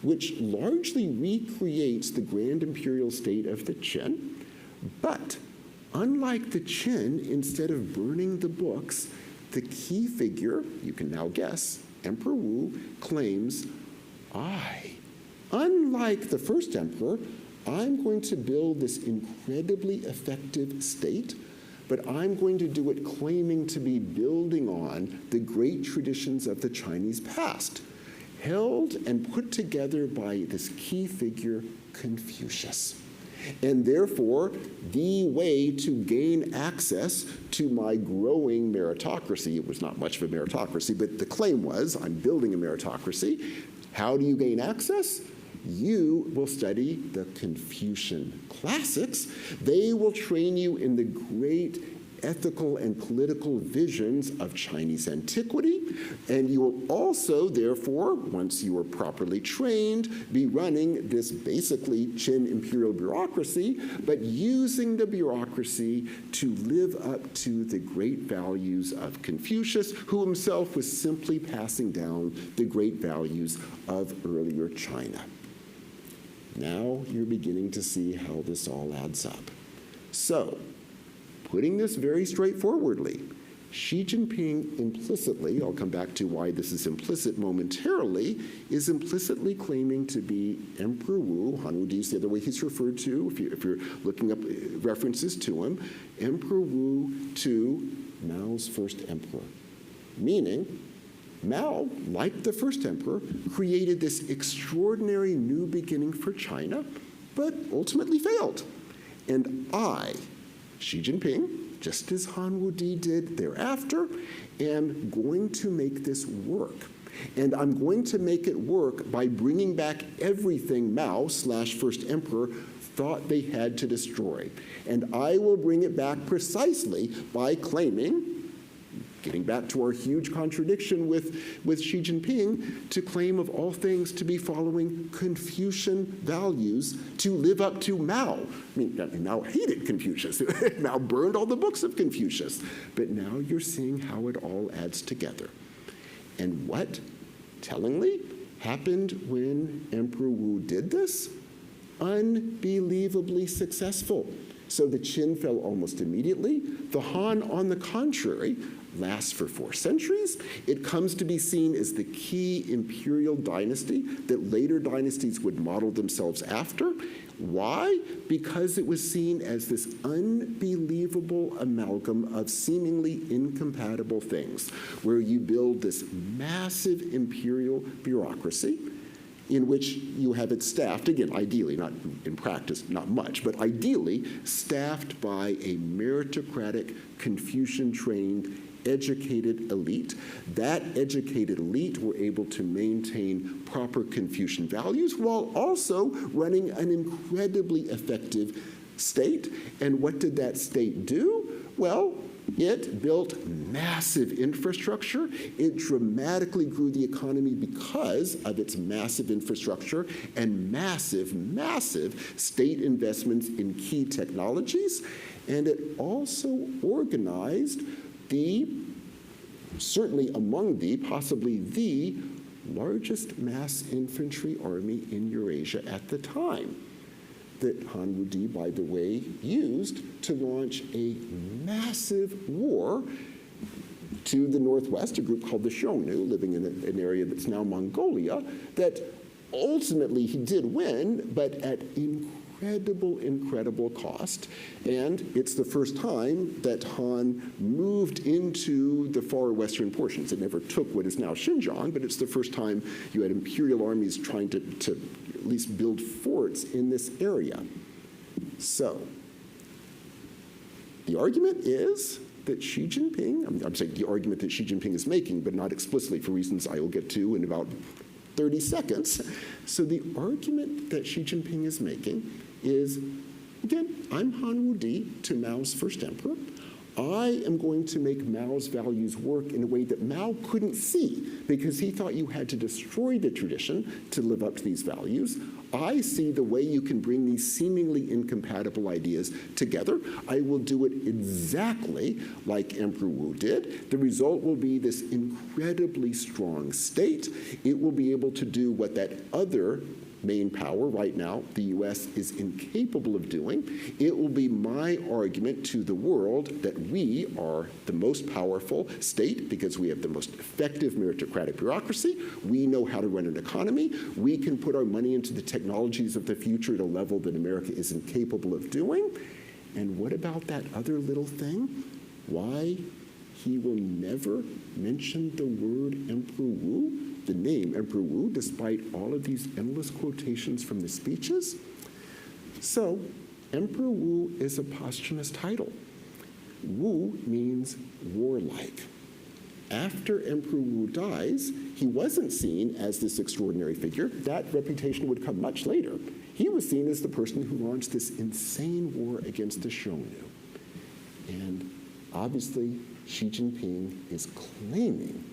which largely recreates the grand imperial state of the Qin. But unlike the Qin, instead of burning the books, the key figure, you can now guess, Emperor Wu, claims, unlike the first emperor, I'm going to build this incredibly effective state, but I'm going to do it claiming to be building on the great traditions of the Chinese past, held and put together by this key figure, Confucius. And therefore, the way to gain access to my growing meritocracy, it was not much of a meritocracy, but the claim was, I'm building a meritocracy. How do you gain access? You will study the Confucian classics. They will train you in the great ethical and political visions of Chinese antiquity, and you will also, therefore, once you are properly trained, be running this basically Qin imperial bureaucracy, but using the bureaucracy to live up to the great values of Confucius, who himself was simply passing down the great values of earlier China. Now you're beginning to see how this all adds up. So, putting this very straightforwardly, Xi Jinping implicitly, I'll come back to why this is implicit momentarily, is implicitly claiming to be Emperor Wu. Han Wudi is the other way he's referred to, if you're looking up references to him, Emperor Wu to Mao's first emperor. Meaning, Mao, like the first emperor, created this extraordinary new beginning for China, but ultimately failed. And I, Xi Jinping, just as Han Wudi did thereafter, am going to make this work. And I'm going to make it work by bringing back everything Mao / first emperor thought they had to destroy. And I will bring it back precisely by claiming, getting back to our huge contradiction with Xi Jinping, to claim of all things to be following Confucian values to live up to Mao. I mean, Mao hated Confucius. Mao burned all the books of Confucius. But now you're seeing how it all adds together. And what, tellingly, happened when Emperor Wu did this? Unbelievably successful. So the Qin fell almost immediately. The Han, on the contrary, lasts for 4 centuries. It comes to be seen as the key imperial dynasty that later dynasties would model themselves after. Why? Because it was seen as this unbelievable amalgam of seemingly incompatible things, where you build this massive imperial bureaucracy in which you have it staffed, again, ideally, not in practice, not much, but ideally staffed by a meritocratic, Confucian-trained, educated elite. That educated elite were able to maintain proper Confucian values while also running an incredibly effective state. And what did that state do? Well, it built massive infrastructure. It dramatically grew the economy because of its massive infrastructure and massive, massive state investments in key technologies. And it also organized certainly among possibly the largest mass infantry army in Eurasia at the time, that Han Wudi, by the way, used to launch a massive war to the northwest, a group called the Xiongnu, living in an area that's now Mongolia, that ultimately he did win, but at incredible cost. And it's the first time that Han moved into the far western portions. It never took what is now Xinjiang, but it's the first time you had imperial armies trying to at least build forts in this area. So, the argument is that Xi Jinping, I'm saying the argument that Xi Jinping is making, but not explicitly for reasons I will get to in about 30 seconds. So the argument that Xi Jinping is making is, again, I'm Han Wudi to Mao's first emperor. I am going to make Mao's values work in a way that Mao couldn't see because he thought you had to destroy the tradition to live up to these values. I see the way you can bring these seemingly incompatible ideas together. I will do it exactly like Emperor Wu did. The result will be this incredibly strong state. It will be able to do what that other main power right now, the US, is incapable of doing. It will be my argument to the world that we are the most powerful state because we have the most effective meritocratic bureaucracy. We know how to run an economy. We can put our money into the technologies of the future at a level that America is incapable of doing. And what about that other little thing? Why he will never mention the word Emperor Wu? The name Emperor Wu, despite all of these endless quotations from the speeches. So, Emperor Wu is a posthumous title. Wu means warlike. After Emperor Wu dies, he wasn't seen as this extraordinary figure. That reputation would come much later. He was seen as the person who launched this insane war against the Shogun. And obviously, Xi Jinping is claiming,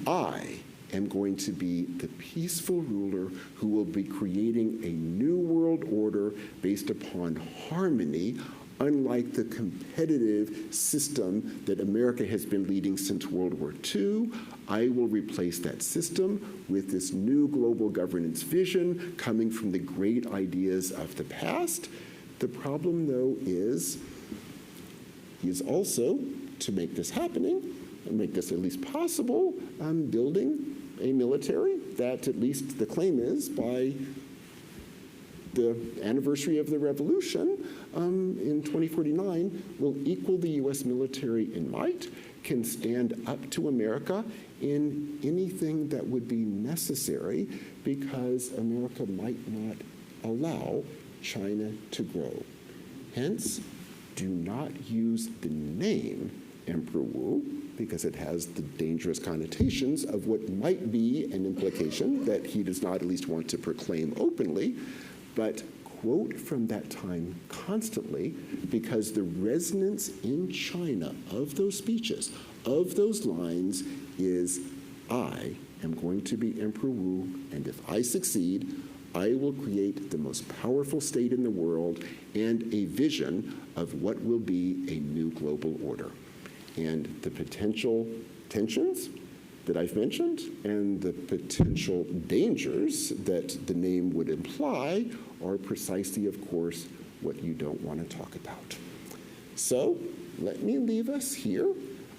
I am going to be the peaceful ruler who will be creating a new world order based upon harmony, unlike the competitive system that America has been leading since World War II. I will replace that system with this new global governance vision coming from the great ideas of the past. The problem, though, is he is also, to make this happening, and make this at least possible, building a military that, at least the claim is, by the anniversary of the revolution in 2049, will equal the US military in might, can stand up to America in anything that would be necessary because America might not allow China to grow. Hence, do not use the name Emperor Wu, because it has the dangerous connotations of what might be an implication that he does not at least want to proclaim openly, but quote from that time constantly, because the resonance in China of those speeches, of those lines, is I am going to be Emperor Wu, and if I succeed, I will create the most powerful state in the world and a vision of what will be a new global order. And the potential tensions that I've mentioned and the potential dangers that the name would imply are precisely, of course, what you don't want to talk about. So let me leave us here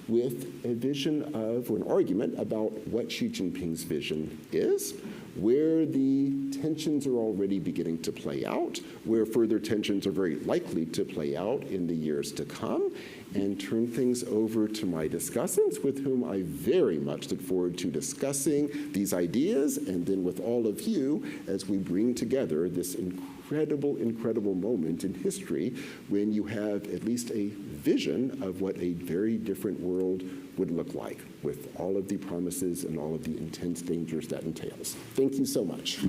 with a vision of, or an argument about what Xi Jinping's vision is, where the tensions are already beginning to play out, where further tensions are very likely to play out in the years to come, and turn things over to my discussants, with whom I very much look forward to discussing these ideas, and then with all of you as we bring together this incredible moment in history when you have at least a vision of what a very different world would look like, with all of the promises and all of the intense dangers that entails. Thank you so much.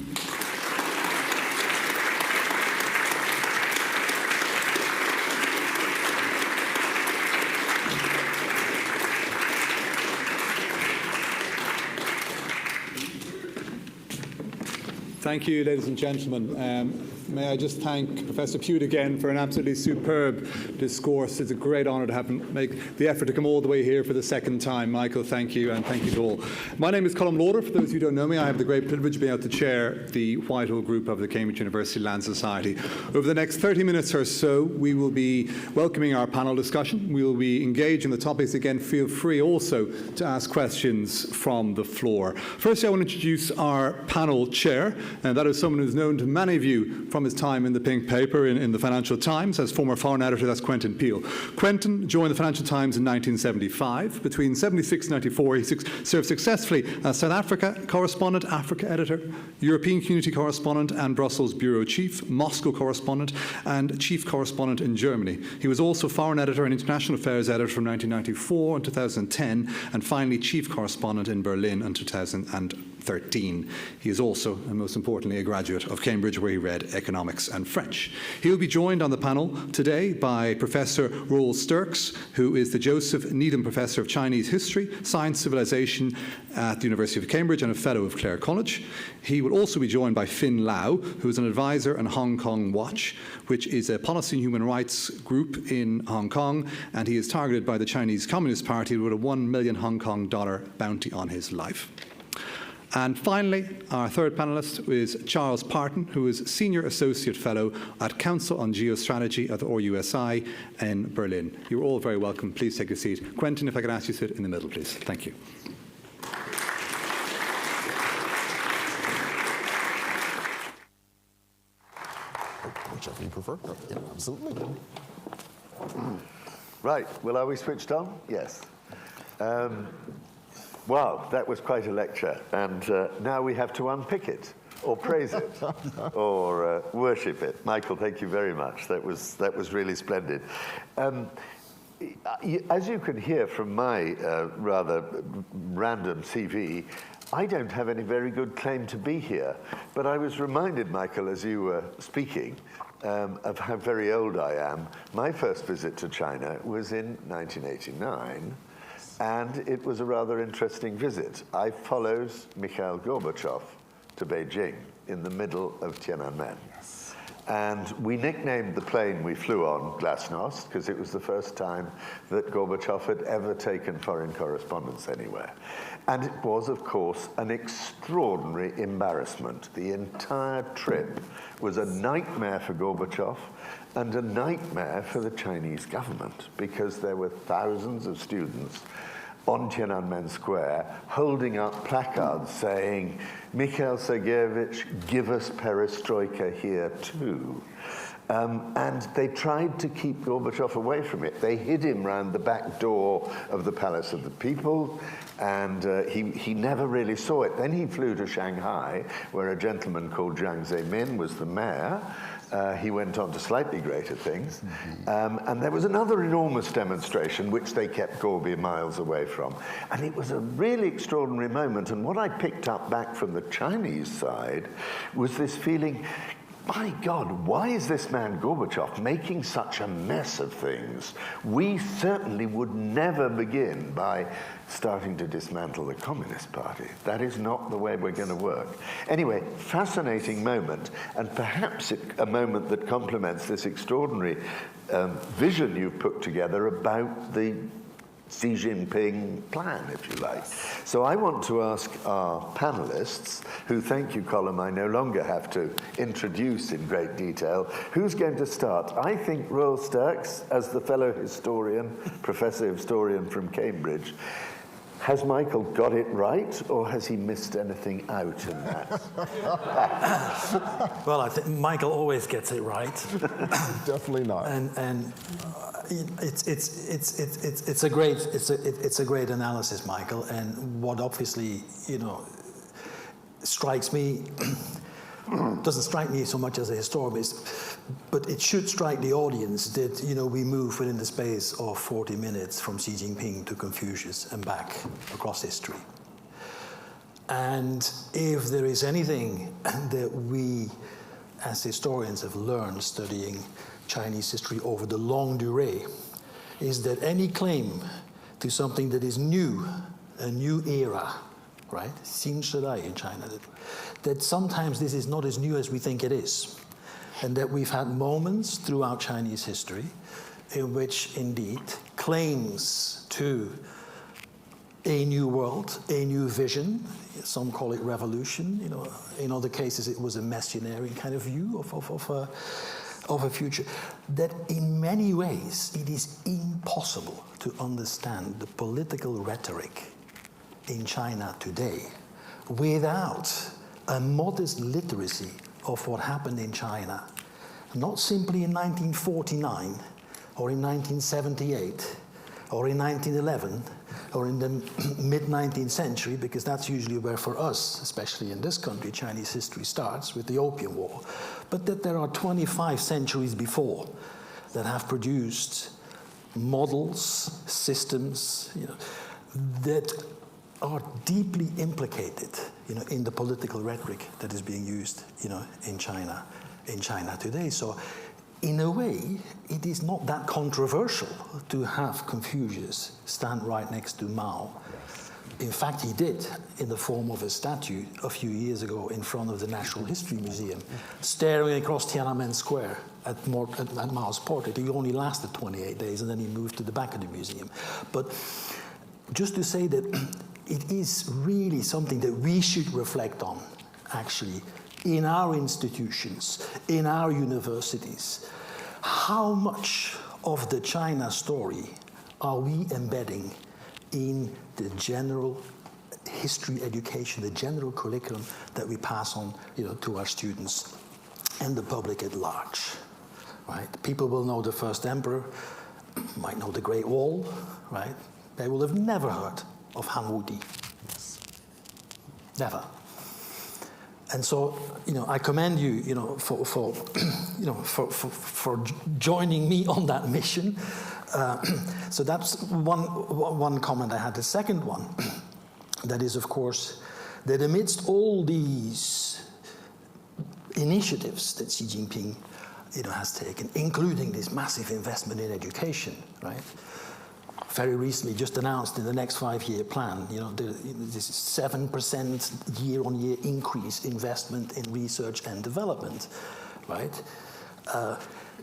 Thank you, ladies and gentlemen. May I just thank Professor Puett again for an absolutely superb discourse. It's a great honour to have him make the effort to come all the way here for the second time. Michael, thank you, and thank you to all. My name is Colm Lauder. For those who don't know me, I have the great privilege of being able to chair the Whitehall group of the Cambridge University Land Society. Over the next 30 minutes or so, we will be welcoming our panel discussion. We will be engaging the topics. Again, feel free also to ask questions from the floor. First, I want to introduce our panel chair, and that is someone who's known to many of you from his time in the Pink Paper in the Financial Times as former foreign editor. That's Quentin Peel. Quentin joined the Financial Times in 1975. Between 76 and 94, he served successfully as South Africa correspondent, Africa editor, European Community correspondent and Brussels bureau chief, Moscow correspondent and chief correspondent in Germany. He was also foreign editor and international affairs editor from 1994 and 2010, and finally chief correspondent in Berlin in 2004. 2013. He is also, and most importantly, a graduate of Cambridge, where he read economics and French. He will be joined on the panel today by Professor Roel Sterckx, who is the Joseph Needham Professor of Chinese History, Science, Civilization at the University of Cambridge and a Fellow of Clare College. He will also be joined by Fin Lau, who is an advisor on Hong Kong Watch, which is a policy and human rights group in Hong Kong, and he is targeted by the Chinese Communist Party with a $1 million Hong Kong bounty on his life. And finally, our third panellist is Charles Parton, who is Senior Associate Fellow at Council on Geostrategy at the RUSI in Berlin. You're all very welcome. Please take a seat. Quentin, if I could ask you to sit in the middle, please. Thank you. Whichever you prefer. Yeah, absolutely. Right. Well, are we switched on? Yes. Wow, that was quite a lecture. And now we have to unpick it, or praise it, or worship it. Michael, thank you very much. That was really splendid. As you can hear from my rather random CV, I don't have any very good claim to be here. But I was reminded, Michael, as you were speaking, of how very old I am. My first visit to China was in 1989. And it was a rather interesting visit. I followed Mikhail Gorbachev to Beijing in the middle of Tiananmen. Yes. And we nicknamed the plane we flew on Glasnost because it was the first time that Gorbachev had ever taken foreign correspondence anywhere. And it was, of course, an extraordinary embarrassment. The entire trip was a nightmare for Gorbachev and a nightmare for the Chinese government because there were thousands of students on Tiananmen Square holding up placards saying, Mikhail Sergeyevich, give us perestroika here too. And they tried to keep Gorbachev away from it. They hid him round the back door of the Palace of the People, and he never really saw it. Then he flew to Shanghai, where a gentleman called Jiang Zemin was the mayor. He went on to slightly greater things. And there was another enormous demonstration, which they kept Gorby miles away from. And it was a really extraordinary moment. And what I picked up back from the Chinese side was this feeling, my God, why is this man Gorbachev making such a mess of things? We certainly would never begin by starting to dismantle the Communist Party. That is not the way we're going to work. Anyway, fascinating moment, and perhaps a moment that complements this extraordinary vision you've put together about the Xi Jinping plan, if you like. So I want to ask our panelists, who, thank you, Colin, I no longer have to introduce in great detail. Who's going to start? I think Roel Sterckx, as the fellow historian, professor historian from Cambridge. Has Michael got it right, or has he missed anything out in that? Well, I think Michael always gets it right. Definitely not. And it's a great analysis, Michael. And what obviously strikes me doesn't strike me so much as a historian, but it should strike the audience that we move within the space of 40 minutes from Xi Jinping to Confucius and back across history. And if there is anything that we as historians have learned studying Chinese history over the longue durée, is that any claim to something that is new, a new era, right? 新时代 in China, that sometimes this is not as new as we think it is. And that we've had moments throughout Chinese history in which, indeed, claims to a new world, a new vision, some call it revolution, in other cases it was a Messianian kind of view of a future, that in many ways it is impossible to understand the political rhetoric in China today without a modest literacy of what happened in China, not simply in 1949 or in 1978 or in 1911 or in the mid-19th century, because that's usually where, for us, especially in this country, Chinese history starts with the Opium War, but that there are 25 centuries before that have produced models, systems, that are deeply implicated, in the political rhetoric that is being used, in China today. So, in a way, it is not that controversial to have Confucius stand right next to Mao. In fact, he did, in the form of a statue a few years ago in front of the Natural History Museum, staring across Tiananmen Square at Mao's portrait. He only lasted 28 days, and then he moved to the back of the museum. But just to say that it is really something that we should reflect on, actually, in our institutions, in our universities. How much of the China story are we embedding in the general history education, the general curriculum that we pass on, to our students and the public at large, right? People will know the first emperor, might know the Great Wall, right? They will have never heard of Han Wuti. Never. And so, I commend you, for joining me on that mission. So that's one comment I had. The second one, that is, of course, that amidst all these initiatives that Xi Jinping, has taken, including this massive investment in education, right? Very recently, just announced in the next 5-year plan, this 7% year-on-year increase investment in research and development, right?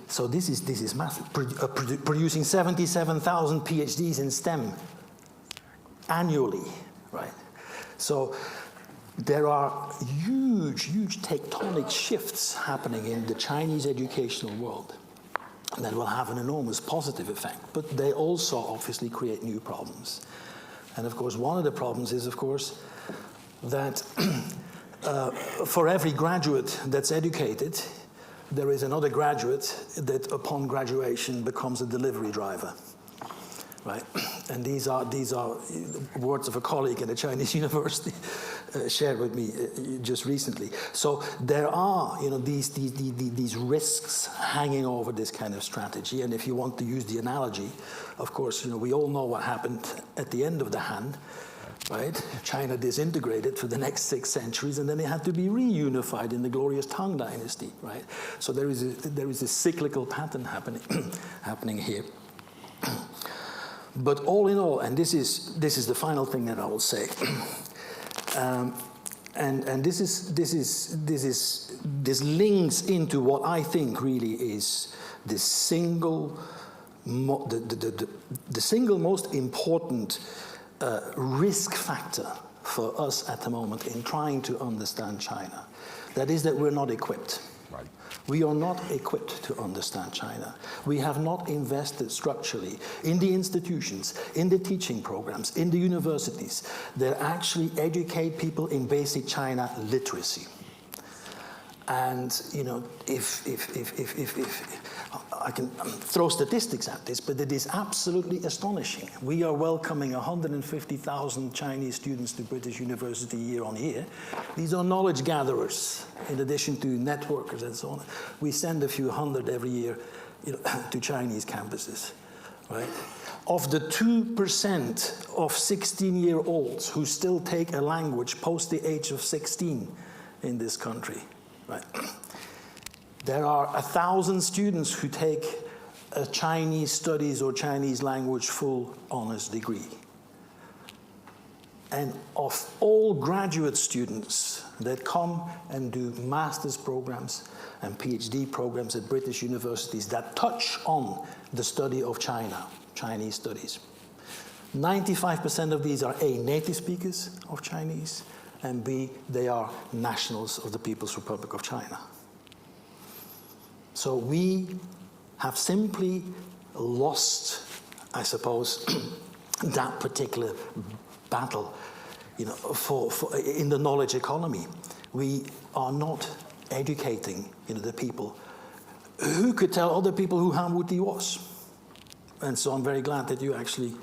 So this is massive, producing 77,000 PhDs in STEM annually, right? So there are huge tectonic shifts happening in the Chinese educational world that will have an enormous positive effect, but they also obviously create new problems. And of course, one of the problems is, of course, that for every graduate that's educated, there is another graduate that upon graduation becomes a delivery driver, right? And these are words of a colleague at a Chinese university shared with me just recently. So there are, these risks hanging over this kind of strategy. And if you want to use the analogy, of course, we all know what happened at the end of the Han, right? China disintegrated for the next 6 centuries, and then it had to be reunified in the glorious Tang Dynasty, right? So there is a cyclical pattern happening here. But all in all, and this is the final thing that I will say, and this links into what I think really is the single most important risk factor for us at the moment in trying to understand China. That is that we're not equipped. Right. We are not equipped to understand China. We have not invested structurally in the institutions, in the teaching programs, in the universities that actually educate people in basic China literacy. And if I can throw statistics at this, but it is absolutely astonishing. We are welcoming 150,000 Chinese students to British University year on year. These are knowledge gatherers, in addition to networkers and so on. We send a few hundred every year, to Chinese campuses, right? Of the 2% of 16-year-olds who still take a language post the age of 16 in this country, right? There are 1,000 students who take a Chinese studies or Chinese language full honors degree. And of all graduate students that come and do master's programs and PhD programs at British universities that touch on the study of China, Chinese studies, 95% of these are A, native speakers of Chinese, and B, they are nationals of the People's Republic of China. So we have simply lost, I suppose, that particular battle, in the knowledge economy. We are not educating, the people who could tell other people who Han Wuti was. And so I'm very glad that you actually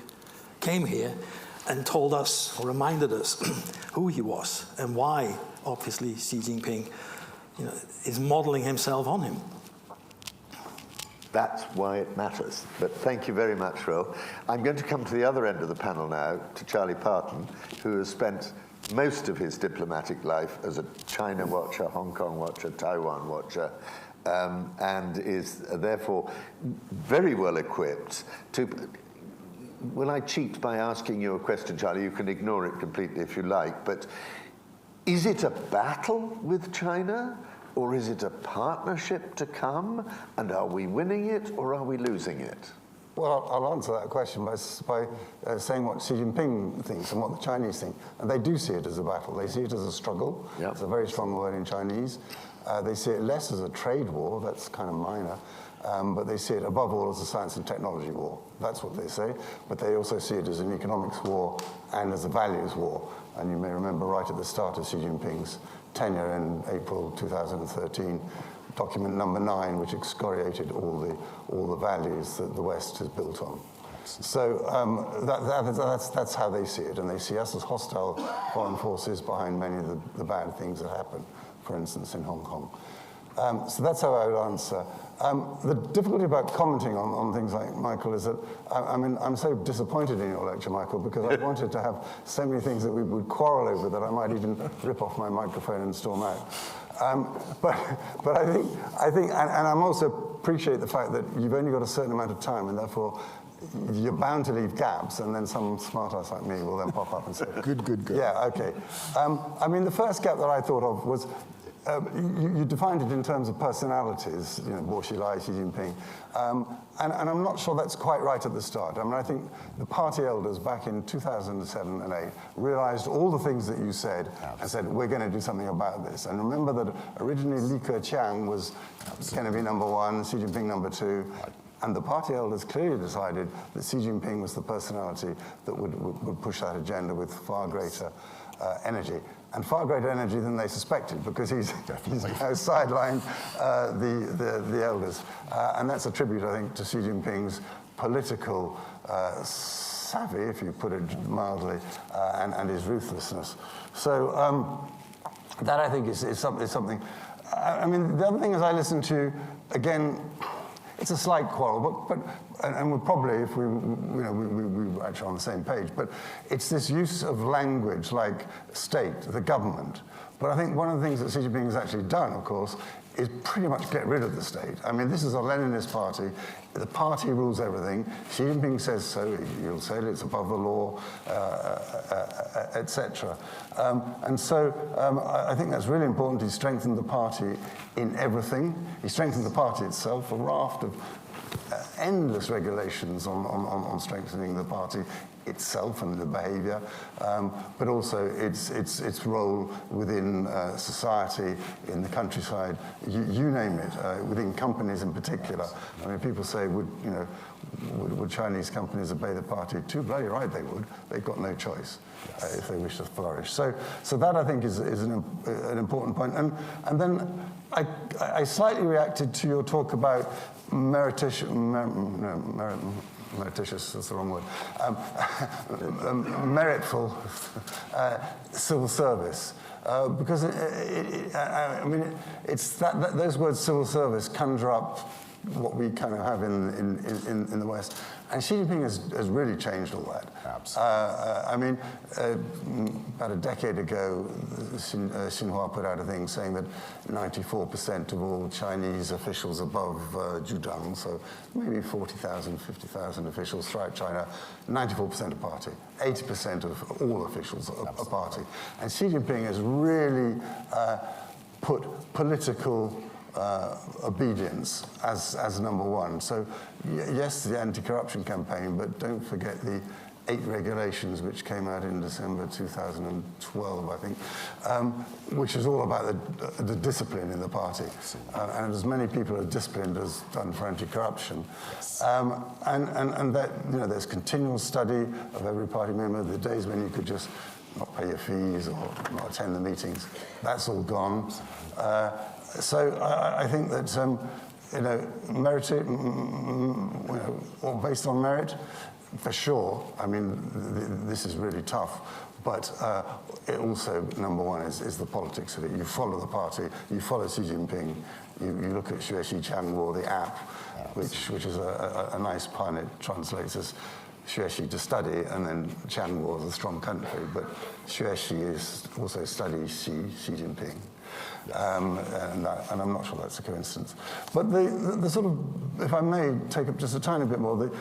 came here and told us, or reminded us, who he was and why, obviously, Xi Jinping, is modeling himself on him. That's why it matters. But thank you very much, Roel. I'm going to come to the other end of the panel now, to Charlie Parton, who has spent most of his diplomatic life as a China watcher, Hong Kong watcher, Taiwan watcher, and is therefore very well equipped to... Will I cheat by asking you a question, Charlie? You can ignore it completely if you like, but is it a battle with China? Or is it a partnership to come? And are we winning it or are we losing it? Well, I'll answer that question by saying what Xi Jinping thinks and what the Chinese think. And they do see it as a battle. They see it as a struggle. Yep. It's a very strong word in Chinese. They see it less as a trade war. That's kind of minor. But they see it above all as a science and technology war. That's what they say. But they also see it as an economics war and as a values war. And you may remember right at the start of Xi Jinping's tenure in April 2013, document number 9, which excoriated all the values that the West is built on. So that's how they see it, and they see us as hostile foreign forces behind many of the bad things that happen, for instance, in Hong Kong. So that's how I would answer. The difficulty about commenting on things like Michael is that, I'm so disappointed in your lecture, Michael, because I wanted to have so many things that we would quarrel over that I might even rip off my microphone and storm out. But I think, and I also appreciate the fact that you've only got a certain amount of time, and therefore you're bound to leave gaps, and then some smart-ass like me will then pop up and say, good. Yeah, okay. I mean, the first gap that I thought of was, you defined it in terms of personalities, Bo Xilai, Xi Jinping, and I'm not sure that's quite right at the start. I mean, I think the party elders back in 2007 and 8 realized all the things that you said and said, we're going to do something about this. And remember that originally Li Keqiang was going to be number 1, Xi Jinping number 2, and the party elders clearly decided that Xi Jinping was the personality that would push that agenda with far greater energy. And far greater energy than they suspected, because he's now sidelined the elders. And that's a tribute, I think, to Xi Jinping's political savvy, if you put it mildly, and his ruthlessness. So that, I think, is something. I mean, the other thing is I listen to, again, it's a slight quarrel, and we're probably, if we were actually on the same page, but it's this use of language like state, the government. But I think one of the things that Xi Jinping has actually done, of course, is pretty much get rid of the state. I mean, this is a Leninist party. The party rules everything. Xi Jinping says so. He'll say it's above the law, etc. And so I think that's really important. He strengthened the party in everything. He strengthened the party itself, a raft of endless regulations on strengthening the party itself and the behavior, but also its role within society, in the countryside, you name it, within companies in particular. I mean, people say, would Chinese companies obey the party? Too bloody right they would. They've got no choice if they wish to flourish. So that, I think, is an important point. And then I slightly reacted to your talk about merititious, that's the wrong word, meritful civil service. Because, I mean, it's those words civil service conjure up what we kind of have in the West. And Xi Jinping has really changed all that. Absolutely. I mean, about a decade ago, Xinhua put out a thing saying that 94% of all Chinese officials above Zhudang, so maybe 40,000, 50,000 officials throughout China, 94% of party, 80% of all officials are party. And Xi Jinping has really put political obedience as number 1. So yes, the anti-corruption campaign, but don't forget the 8 regulations which came out in December 2012, I think, which is all about the discipline in the party. And as many people are disciplined as done for anti-corruption. And that, there's continual study of every party member, the days when you could just not pay your fees or not attend the meetings. That's all gone. So I think that merit, or based on merit, for sure. I mean, this is really tough. But it also, number one, is the politics of it. You follow the party, you follow Xi Jinping, you look at Xuexi Changguo, the app, which is a nice pun. It translates as Xuexi to study, and then Changguo is a strong country. But Xuexi is also studies Xi Jinping. And I'm not sure that's a coincidence. But the sort of, if I may take up just a tiny bit more,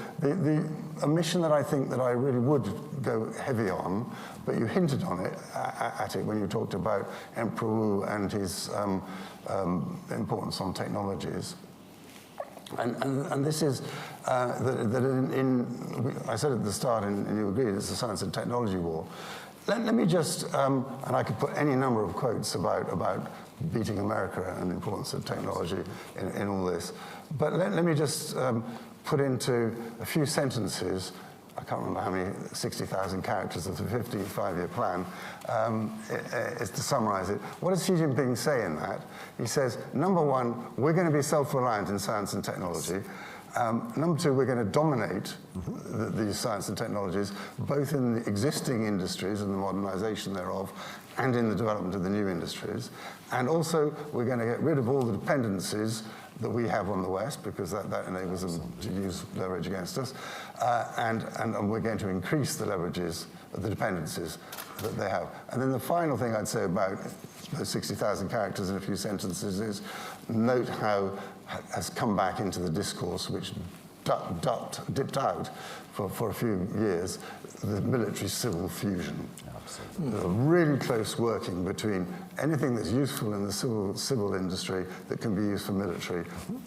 a mission that I think that I really would go heavy on, but you hinted on it at it when you talked about Emperor Wu and his importance on technologies. And this is that I said at the start, and you agreed, it's a science and technology war. Let me just, and I could put any number of quotes about beating America and the importance of technology in all this. But let me just put into a few sentences, I can't remember how many, 60,000 characters of the 15th five-year plan, is to summarize it. What does Xi Jinping say in that? He says, number one, we're going to be self-reliant in science and technology. Number two, we're going to dominate these science and technologies, both in the existing industries and the modernization thereof, and in the development of the new industries. And also, we're going to get rid of all the dependencies that we have on the West, because that enables them to use leverage against us. And we're going to increase the leverages, the dependencies that they have. And then the final thing I'd say about those 60,000 characters in a few sentences is note how has come back into the discourse, which dipped out for a few years, the military-civil fusion. Absolutely. A really close working between anything that's useful in the civil industry that can be used for military,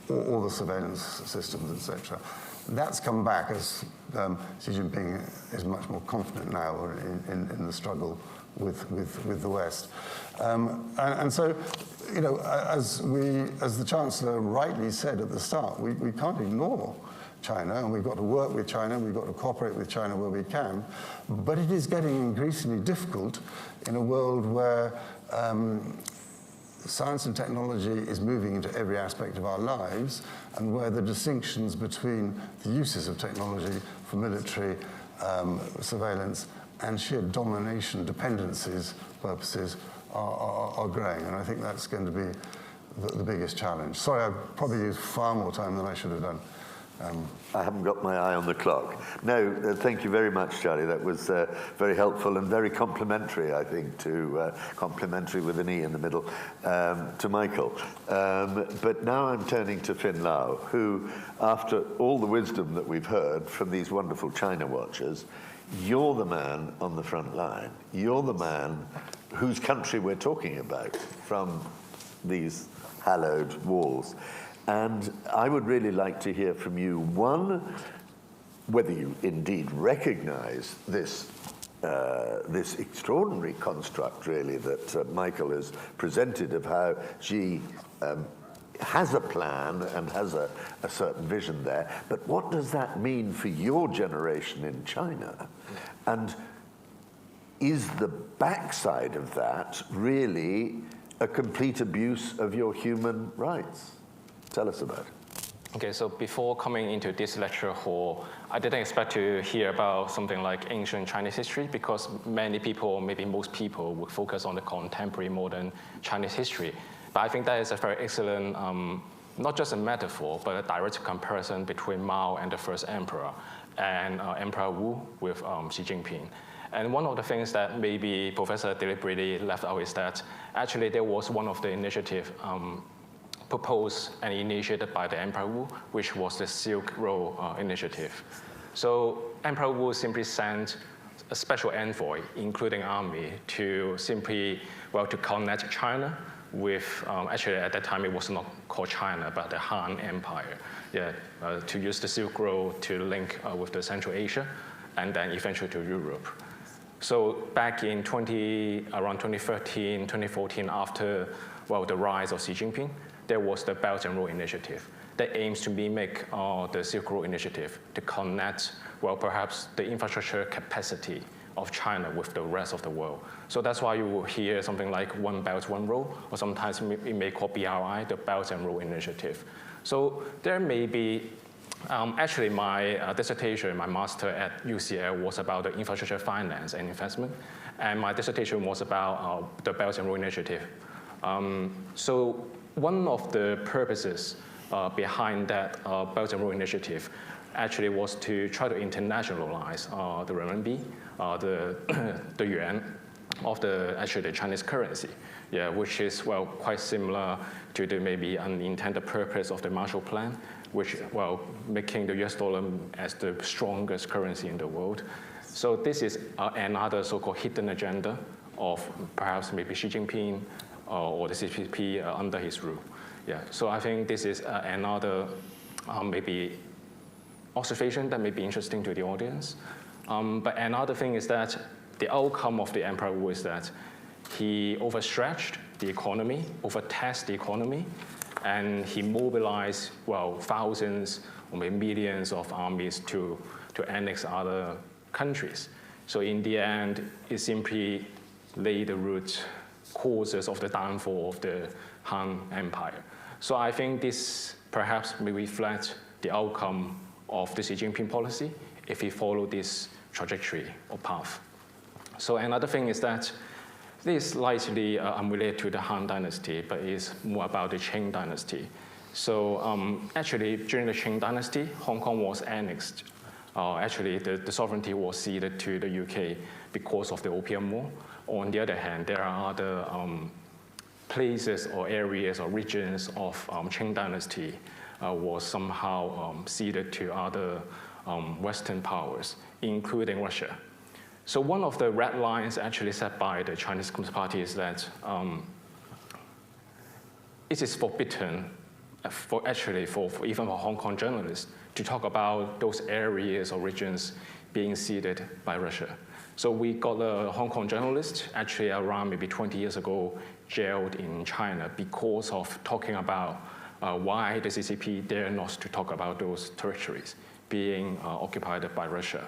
or the surveillance systems, etc. That's come back as Xi Jinping is much more confident now in the struggle with the West. And so, you know, as the Chancellor rightly said at the start, we can't ignore China, and we've got to work with China, we've got to cooperate with China where we can, but it is getting increasingly difficult in a world where science and technology is moving into every aspect of our lives, and where the distinctions between the uses of technology for military surveillance and sheer domination dependencies purposes are growing. And I think that's going to be the biggest challenge. Sorry, I've probably used far more time than I should have done. I haven't got my eye on the clock. No, thank you very much, Charlie. That was very helpful and very complimentary, I think, to complimentary with an E in the middle, to Michael. But now I'm turning to Finn Lau, who, after all the wisdom that we've heard from these wonderful China watchers, you're the man on the front line. You're the man whose country we're talking about from these hallowed walls. And I would really like to hear from you, one, whether you indeed recognize this extraordinary construct, really, that Michael has presented of how Xi has a plan and has a certain vision there. But what does that mean for your generation in China? And is the backside of that really a complete abuse of your human rights? Tell us about it. Okay, so before coming into this lecture hall, I didn't expect to hear about something like ancient Chinese history, because many people, maybe most people, would focus on the contemporary modern Chinese history. But I think that is a very excellent, not just a metaphor, but a direct comparison between Mao and the first emperor, and Emperor Wu with Xi Jinping. And one of the things that maybe Professor deliberately left out is that actually there was one of the initiative proposed and initiated by the Emperor Wu, which was the Silk Road Initiative. So Emperor Wu simply sent a special envoy, including army, to simply, well, to connect China with, actually at that time it was not called China, but the Han Empire, to use the Silk Road to link with the Central Asia, and then eventually to Europe. So back in around 2013, 2014, after, well, the rise of Xi Jinping, there was the Belt and Road Initiative that aims to mimic the Silk Road Initiative to connect, well, perhaps the infrastructure capacity of China with the rest of the world. So that's why you will hear something like One Belt, One Road, or sometimes it may call BRI, the Belt and Road Initiative. So there may be Actually, my dissertation, my master at UCL was about the infrastructure finance and investment, and my dissertation was about the Belt and Road Initiative. So one of the purposes behind that Belt and Road Initiative actually was to try to internationalize the renminbi, the yuan, of the Chinese currency, which is quite similar to the maybe unintended purpose of the Marshall Plan, which making the US dollar as the strongest currency in the world. So this is another so-called hidden agenda of perhaps maybe Xi Jinping or the CCP under his rule. So I think this is another maybe observation that may be interesting to the audience. But another thing is that the outcome of the Emperor Wu is that he overstretched the economy, overtaxed the economy, and he mobilized, thousands or maybe millions of armies to annex other countries. So in the end, it simply laid the root causes of the downfall of the Han Empire. So I think this perhaps may reflect the outcome of the Xi Jinping policy if he followed this trajectory or path. So another thing is that this is slightly unrelated to the Han Dynasty, but is more about the Qing Dynasty. So actually, during the Qing Dynasty, Hong Kong was annexed. Actually, the sovereignty was ceded to the UK because of the Opium War. On the other hand, there are other places or areas or regions of Qing Dynasty was somehow ceded to other Western powers, including Russia. So one of the red lines actually set by the Chinese Communist Party is that it is forbidden for even for Hong Kong journalists to talk about those areas or regions being ceded by Russia. So we got a Hong Kong journalist actually around maybe 20 years ago jailed in China because of talking about why the CCP dare not to talk about those territories being occupied by Russia.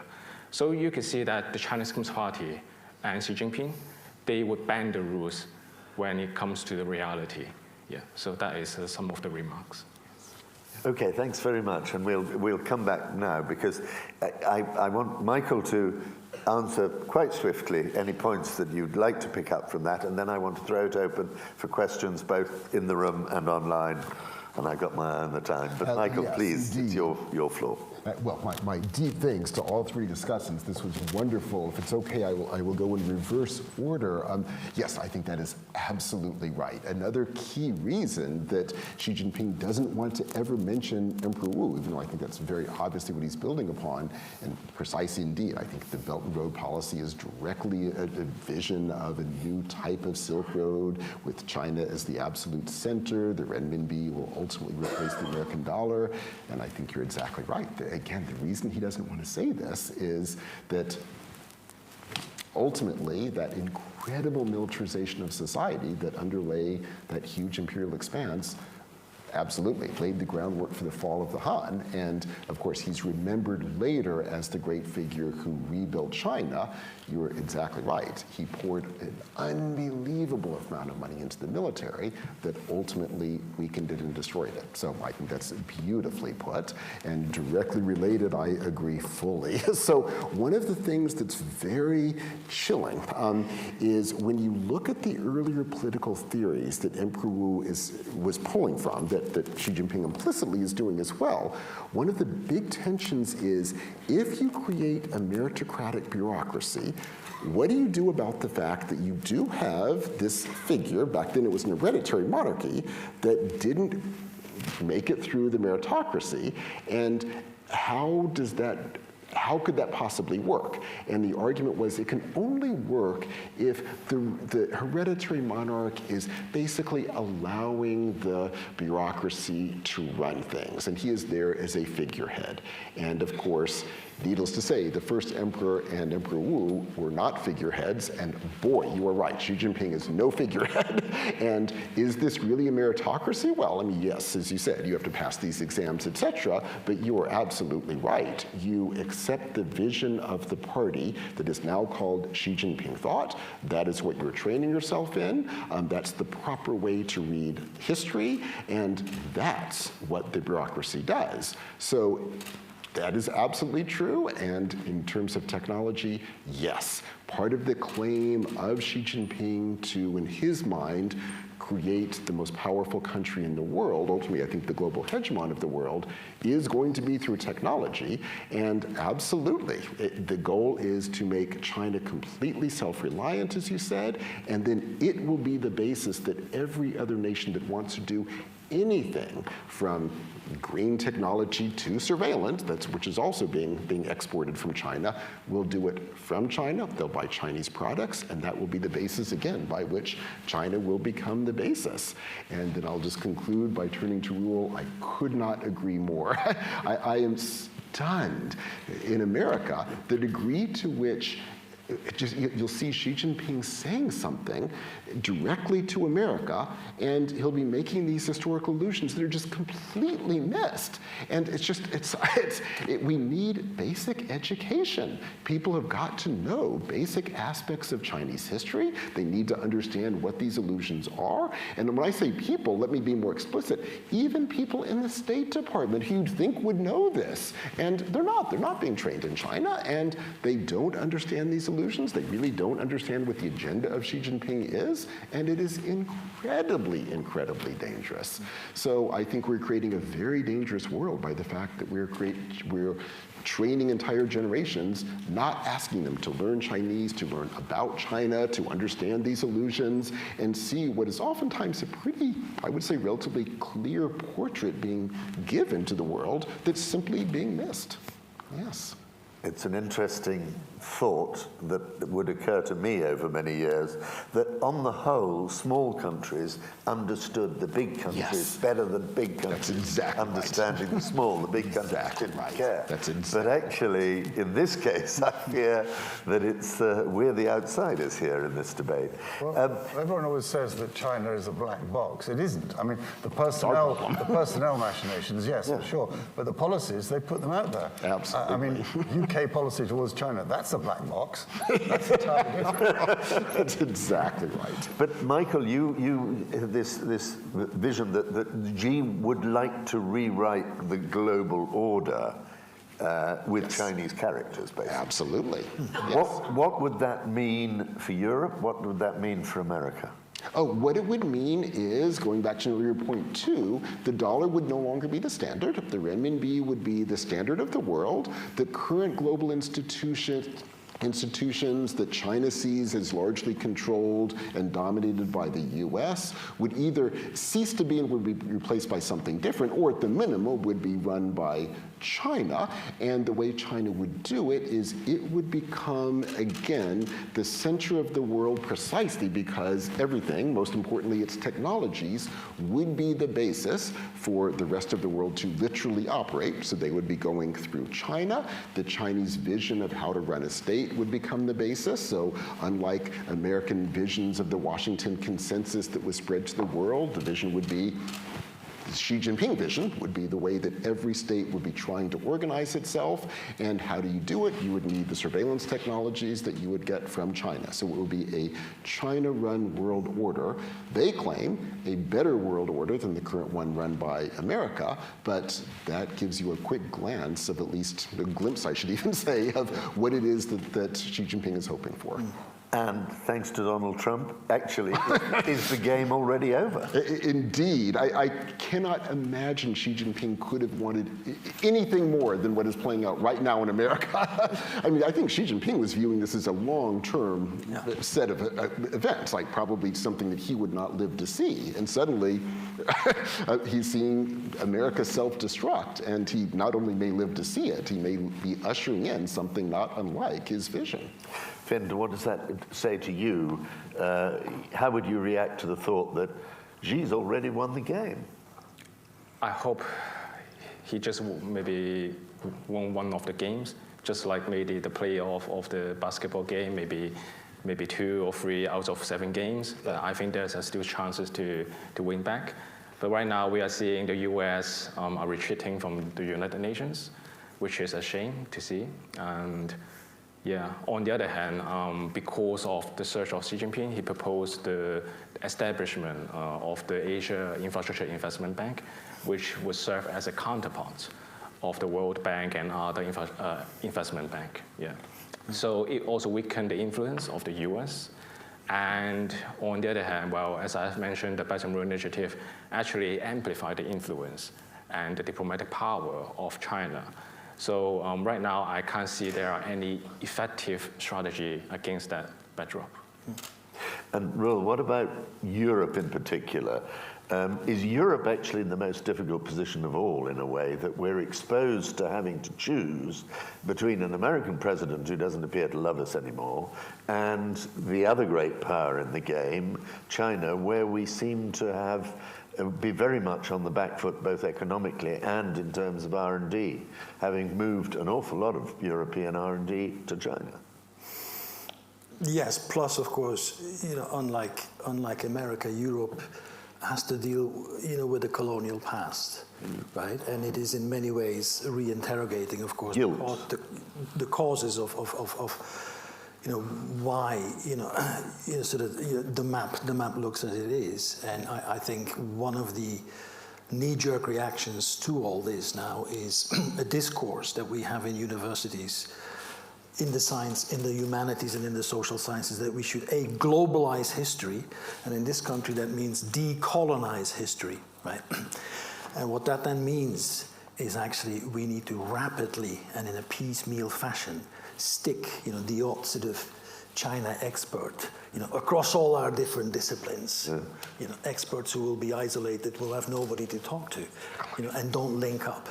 So you can see that the Chinese Communist Party and Xi Jinping, they would bend the rules when it comes to the reality. So that is some of the remarks. Okay, thanks very much, and we'll come back now because I want Michael to answer quite swiftly any points that you'd like to pick up from that, and then I want to throw it open for questions both in the room and online. And I got my eye on the time, but Michael, yes, please, indeed. it's your floor. Well, my deep thanks to all three discussants. This was wonderful. If it's okay, I will go in reverse order. Yes, I think that is absolutely right. Another key reason that Xi Jinping doesn't want to ever mention Emperor Wu, even though I think that's very obviously what he's building upon, and precise indeed. I think the Belt and Road policy is directly a vision of a new type of Silk Road with China as the absolute center. The renminbi will ultimately replace the American dollar, and I think you're exactly right. Again, the reason he doesn't want to say this is that ultimately that incredible militarization of society that underlay that huge imperial expanse absolutely laid the groundwork for the fall of the Han. And of course, he's remembered later as the great figure who rebuilt China. You're exactly right. He poured an unbelievable amount of money into the military that ultimately weakened it and destroyed it. So I think that's beautifully put and directly related. I agree fully. So one of the things that's very chilling is when you look at the earlier political theories that Emperor Wu was pulling from, that Xi Jinping implicitly is doing as well, one of the big tensions is if you create a meritocratic bureaucracy, what do you do about the fact that you do have this figure, back then it was an hereditary monarchy, that didn't make it through the meritocracy, and how could that possibly work? And the argument was it can only work if the hereditary monarch is basically allowing the bureaucracy to run things, and he is there as a figurehead. And of course, needless to say, the first emperor and Emperor Wu were not figureheads, and boy, you are right, Xi Jinping is no figurehead. And is this really a meritocracy? Well, I mean, yes, as you said, you have to pass these exams, etc., but you are absolutely right. You accept accept the vision of the party that is now called Xi Jinping thought. That is what you're training yourself in. That's the proper way to read history, and that's what the bureaucracy does. So that is absolutely true, and in terms of technology, yes. Part of the claim of Xi Jinping to, in his mind, create the most powerful country in the world, ultimately I think the global hegemon of the world, is going to be through technology. And absolutely, the goal is to make China completely self-reliant, as you said, and then it will be the basis that every other nation that wants to do anything from green technology to surveillance, which is also being exported from China, will do it from China. They'll buy Chinese products, and that will be the basis, again, by which China will become the basis. And then I'll just conclude by turning to Roel. I could not agree more. I am stunned in America, the degree to which you'll see Xi Jinping saying something directly to America, and he'll be making these historical allusions that are just completely missed. And we need basic education. People have got to know basic aspects of Chinese history. They need to understand what these allusions are. And when I say people, let me be more explicit. Even people in the State Department who you'd think would know this, and they're not. They're not being trained in China, and they don't understand these allusions. They really don't understand what the agenda of Xi Jinping is, and it is incredibly, incredibly dangerous. So I think we're creating a very dangerous world by the fact that we're training entire generations, not asking them to learn Chinese, to learn about China, to understand these allusions, and see what is oftentimes a pretty, I would say, relatively clear portrait being given to the world that's simply being missed. Yes. It's an interesting thought that would occur to me over many years, that on the whole, small countries understood the big countries better than big countries understanding the small. The big countries didn't care. But actually, in this case, I fear that it's we're the outsiders here in this debate. Well, everyone always says that China is a black box. It isn't. I mean, the personnel machinations, yes, for sure. But the policies, they put them out there. Absolutely. I mean, UK policy towards China, that's a black box. That's entirely different. That's exactly right. But Michael, you this vision that Xi would like to rewrite the global order with Chinese characters, basically. Absolutely. What would that mean for Europe? What would that mean for America? Oh, what it would mean is, going back to your point two, the dollar would no longer be the standard. The renminbi would be the standard of the world. The current global institutions that China sees as largely controlled and dominated by the US would either cease to be and would be replaced by something different, or at the minimum would be run by China. And the way China would do it is it would become, again, the center of the world precisely because everything, most importantly its technologies, would be the basis for the rest of the world to literally operate. So they would be going through China. The Chinese vision of how to run a state would become the basis. So unlike American visions of the Washington Consensus that was spread to the world, the vision would be the Xi Jinping vision would be the way that every state would be trying to organize itself. And how do you do it? You would need the surveillance technologies that you would get from China. So it would be a China-run world order. They claim a better world order than the current one run by America, but that gives you a quick glance of, at least a glimpse, I should even say, of what it is that Xi Jinping is hoping for. And thanks to Donald Trump, actually, is the game already over? Indeed. I cannot imagine Xi Jinping could have wanted anything more than what is playing out right now in America. I mean, I think Xi Jinping was viewing this as a long-term set of events, like probably something that he would not live to see. And suddenly, he's seeing America self-destruct, and he not only may live to see it, he may be ushering in something not unlike his vision. Finn, what does that say to you? How would you react to the thought that Xi's already won the game? I hope he just maybe won one of the games, just like maybe the playoff of the basketball game, maybe 2 or 3 out of 7 games. But I think there's still chances to win back. But right now we are seeing the US are retreating from the United Nations. which is a shame to see. And yeah, on the other hand, because of the surge of Xi Jinping, he proposed the establishment of the Asia Infrastructure Investment Bank, which would serve as a counterpart of the World Bank and other investment bank. Yeah. So it also weakened the influence of the US. And on the other hand, well, as I've mentioned, the Belt and Road Initiative actually amplified the influence and the diplomatic power of China. So right now, I can't see there are any effective strategy against that backdrop. And Roel, what about Europe in particular? Is Europe actually in the most difficult position of all, in a way, that we're exposed to having to choose between an American president who doesn't appear to love us anymore and the other great power in the game, China, where we seem to have be very much on the back foot, both economically and in terms of R&D, having moved an awful lot of European R&D to China? Yes, plus, of course, unlike America, Europe has to deal, with the colonial past, right? And it is in many ways re-interrogating, of course, the causes of why, the map looks as it is. And I think one of the knee-jerk reactions to all this now is a discourse that we have in universities, in the science, in the humanities, and in the social sciences, that we should, globalize history, and in this country that means decolonize history, right? And what that then means is actually we need to rapidly and in a piecemeal fashion stick, the odd sort of China expert, across all our different disciplines, experts who will be isolated, will have nobody to talk to, and don't link up.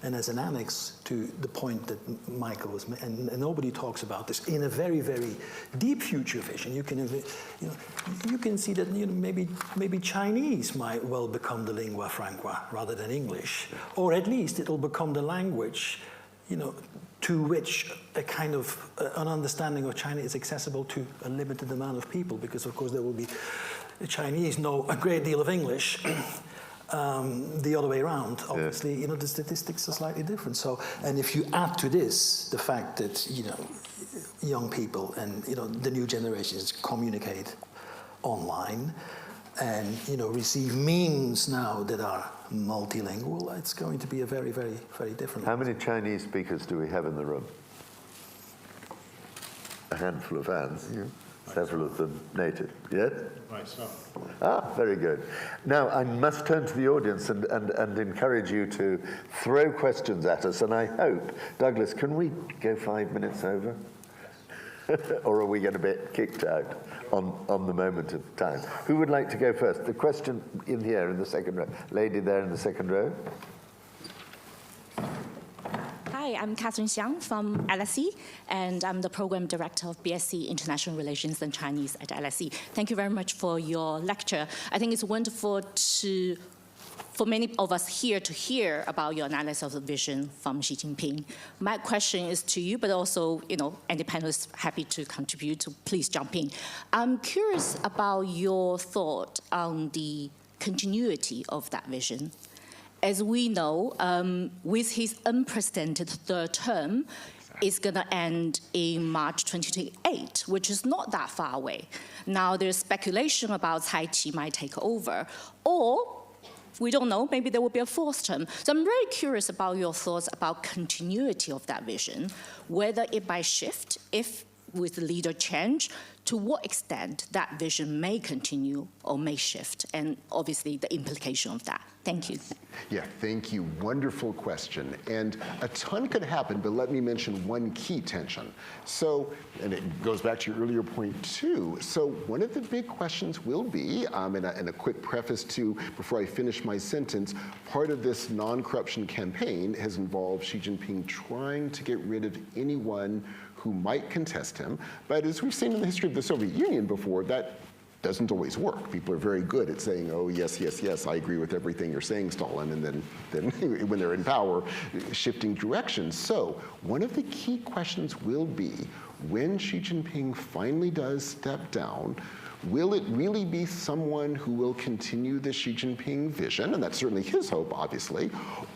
And as an annex to the point that Michael was making, and nobody talks about this, in a very, very deep future vision, you can see that maybe Chinese might well become the lingua franca rather than English, or at least it'll become the language, to which a kind of an understanding of China is accessible to a limited amount of people, because of course there will be the Chinese know a great deal of English. The other way around, obviously, the statistics are slightly different. So, and if you add to this the fact that, young people and, the new generations communicate online and, receive memes now that are multilingual, it's going to be a very, very, very different. How many Chinese speakers do we have in the room? A handful of hands. Yeah. Several of them native, yes? Myself. Ah, very good. Now, I must turn to the audience and encourage you to throw questions at us, and I hope, Douglas, can we go 5 minutes over? Or are we going to be kicked out on the moment of time? Who would like to go first? The question in here in the second row. Lady there in the second row. Hi, I'm Catherine Xiang from LSE, and I'm the Program Director of BSc International Relations and Chinese at LSE. Thank you very much for your lecture. I think it's wonderful for many of us here to hear about your analysis of the vision from Xi Jinping. My question is to you, but also, any panelists happy to contribute, so please jump in. I'm curious about your thought on the continuity of that vision. As we know, with his unprecedented third term, it's going to end in March 2028, which is not that far away. Now, there's speculation about Tsai Chi might take over, or we don't know, maybe there will be a fourth term. So I'm very curious about your thoughts about continuity of that vision, whether it might shift, if with the leader change, to what extent that vision may continue or may shift, and obviously the implication of that. Thank you. Yeah, thank you. Wonderful question. And a ton could happen, but let me mention one key tension. So, and it goes back to your earlier point too. So one of the big questions will be, and a quick preface to, before I finish my sentence, part of this non-corruption campaign has involved Xi Jinping trying to get rid of anyone who might contest him. But as we've seen in the history of the Soviet Union before, that doesn't always work. People are very good at saying, oh, yes, yes, yes, I agree with everything you're saying, Stalin, and then when they're in power, shifting directions. So one of the key questions will be, when Xi Jinping finally does step down, will it really be someone who will continue the Xi Jinping vision, and that's certainly his hope, obviously,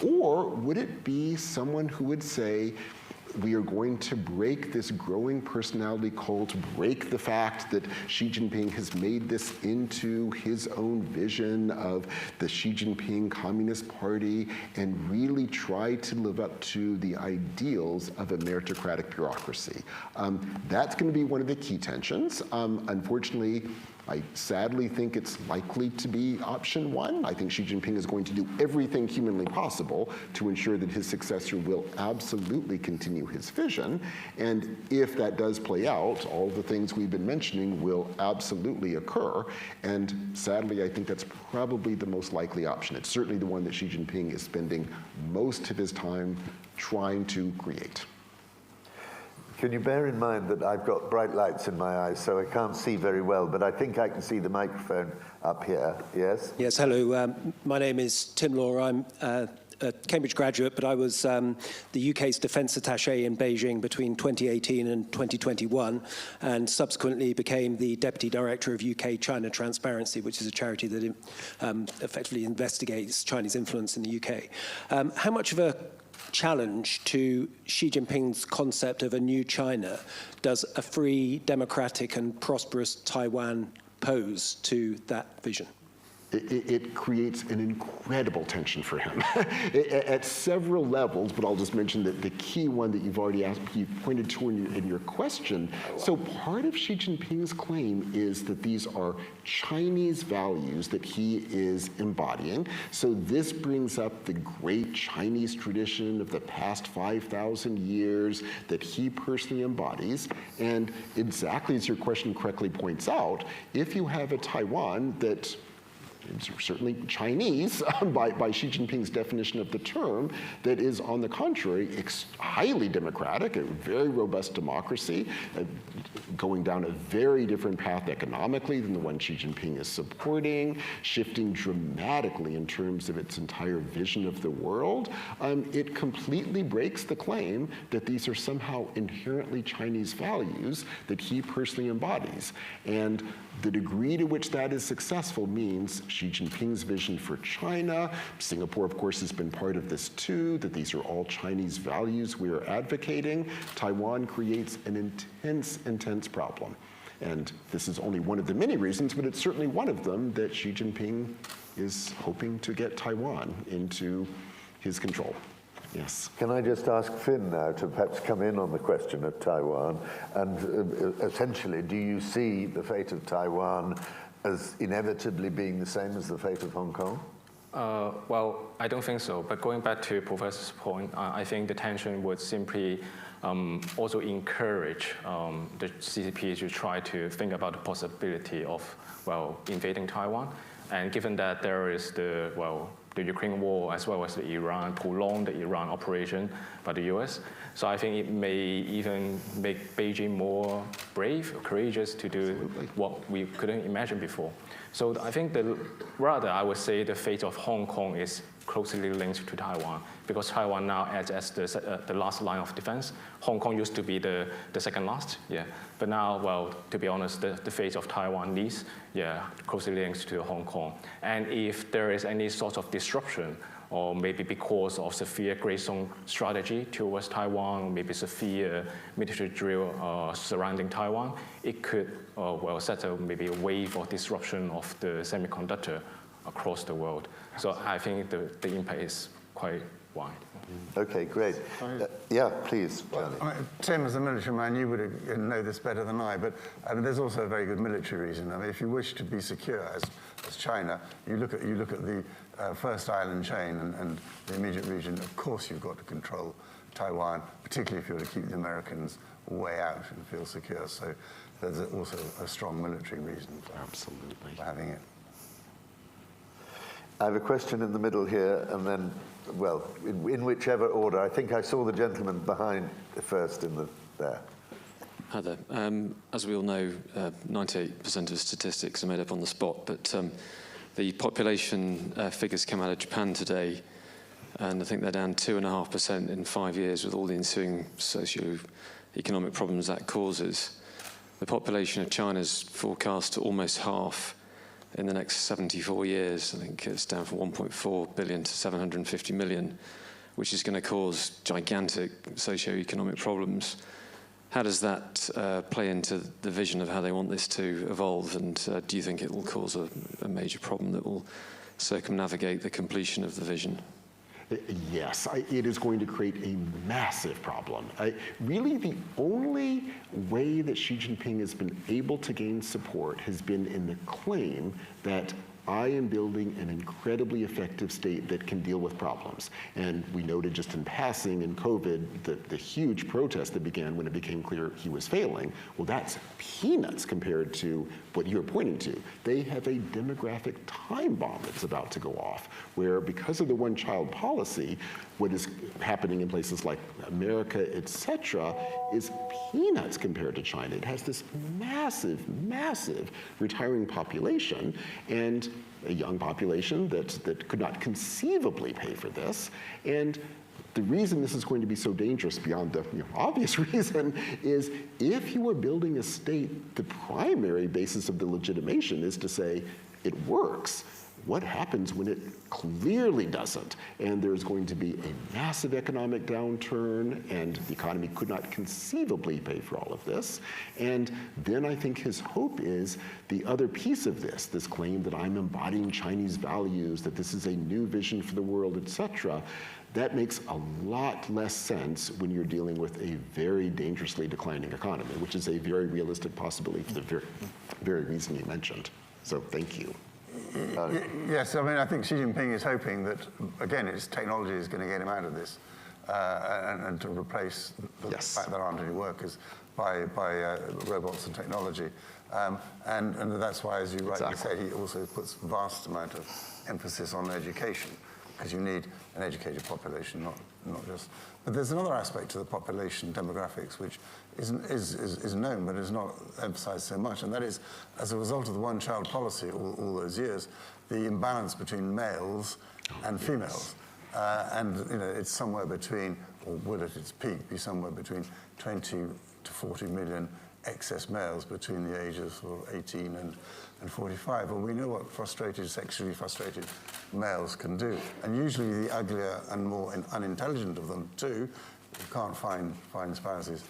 or would it be someone who would say, we are going to break this growing personality cult, break the fact that Xi Jinping has made this into his own vision of the Xi Jinping Communist Party, and really try to live up to the ideals of a meritocratic bureaucracy. That's going to be one of the key tensions. Unfortunately, I sadly think it's likely to be option one. I think Xi Jinping is going to do everything humanly possible to ensure that his successor will absolutely continue his vision. And if that does play out, all the things we've been mentioning will absolutely occur. And sadly, I think that's probably the most likely option. It's certainly the one that Xi Jinping is spending most of his time trying to create. Can you bear in mind that I've got bright lights in my eyes, so I can't see very well, but I think I can see the microphone up here. Yes? Yes, hello. My name is Tim Law. I'm a Cambridge graduate, but I was the UK's defence attaché in Beijing between 2018 and 2021, and subsequently became the Deputy Director of UK-China Transparency, which is a charity that effectively investigates Chinese influence in the UK. How much of a challenge to Xi Jinping's concept of a new China does a free, democratic, and prosperous Taiwan pose to that vision? It creates an incredible tension for him at several levels, but I'll just mention that the key one that you've already asked, you pointed to in your question. So part of Xi Jinping's claim is that these are Chinese values that he is embodying. So this brings up the great Chinese tradition of the past 5,000 years that he personally embodies. And exactly as your question correctly points out, if you have a Taiwan that it's certainly Chinese by Xi Jinping's definition of the term, that is, on the contrary, highly democratic, a very robust democracy, going down a very different path economically than the one Xi Jinping is supporting, shifting dramatically in terms of its entire vision of the world. It completely breaks the claim that these are somehow inherently Chinese values that he personally embodies. And the degree to which that is successful means Xi Jinping's vision for China, Singapore, of course, has been part of this too, that these are all Chinese values we are advocating. Taiwan creates an intense problem. And this is only one of the many reasons, but it's certainly one of them that Xi Jinping is hoping to get Taiwan into his control. Yes. Can I just ask Finn now to perhaps come in on the question of Taiwan? And essentially, do you see the fate of Taiwan as inevitably being the same as the fate of Hong Kong? Well, I don't think so. But going back to Professor's point, I think the tension would simply also encourage the CCP to try to think about the possibility of, well, invading Taiwan. And given that there is the Ukraine war as well as the prolonged Iran operation by the US. So I think it may even make Beijing more brave, courageous to do what we couldn't imagine before. So I think rather I would say the fate of Hong Kong is closely linked to Taiwan, because Taiwan now acts as the last line of defense. Hong Kong used to be the second last, yeah. But now, well, to be honest, the fate of Taiwan is, closely linked to Hong Kong. And if there is any sort of disruption, or maybe because of severe gray zone strategy towards Taiwan, or maybe severe military drill surrounding Taiwan, it could, set maybe a wave of disruption of the semiconductor across the world. So I think the impact is quite wide. Okay, great. Yeah, please, Charlie. Well, Tim, as a military man, you would know this better than I, but there's also a very good military reason. I mean, if you wish to be secure as China, you look at the first island chain and the immediate region. Of course, you've got to control Taiwan, particularly if you want to keep the Americans way out and feel secure. So there's also a strong military reason for having it. I have a question in the middle here, and then, well, in whichever order. I think I saw the gentleman behind first there. Hi there. As we all know, 98% of statistics are made up on the spot, but the population figures come out of Japan today, and I think they're down 2.5% in 5 years with all the ensuing socio-economic problems that causes. the population of China is forecast to almost half in the next 74 years. I think it's down from 1.4 billion to 750 million, which is going to cause gigantic socio-economic problems. How does that play into the vision of how they want this to evolve? And do you think it will cause a major problem that will circumnavigate the completion of the vision? Yes, it is going to create a massive problem. Really, the only way that Xi Jinping has been able to gain support has been in the claim that I am building an incredibly effective state that can deal with problems. And we noted just in passing in COVID, the huge protest that began when it became clear he was failing. Well, that's peanuts compared to what you're pointing to. They have a demographic time bomb that's about to go off, where because of the one-child policy, what is happening in places like America, et cetera, is peanuts compared to China. It has this massive, massive retiring population, and a young population that could not conceivably pay for this. And the reason this is going to be so dangerous, beyond the obvious reason, is if you are building a state, the primary basis of the legitimation is to say it works. What happens when it clearly doesn't? And there's going to be a massive economic downturn, and the economy could not conceivably pay for all of this. And then I think his hope is the other piece of this claim that I'm embodying Chinese values, that this is a new vision for the world, et cetera. That makes a lot less sense when you're dealing with a very dangerously declining economy, which is a very realistic possibility for the very reason you mentioned. So thank you. Yes, I mean, I think Xi Jinping is hoping that, again, his technology is going to get him out of this and to replace the fact there aren't any workers by robots and technology. And that's why, as you rightly said, he also puts vast amount of emphasis on education, because you need an educated population, not just. But there's another aspect to the population demographics which is known but is not emphasized so much, and that is, as a result of the one-child policy all those years, the imbalance between males and females. And it's somewhere between, or would at its peak be somewhere between 20 to 40 million excess males between the ages of 18 and 45. Well, we know what sexually frustrated males can do. And usually the uglier and more unintelligent of them too, you can't find spouses,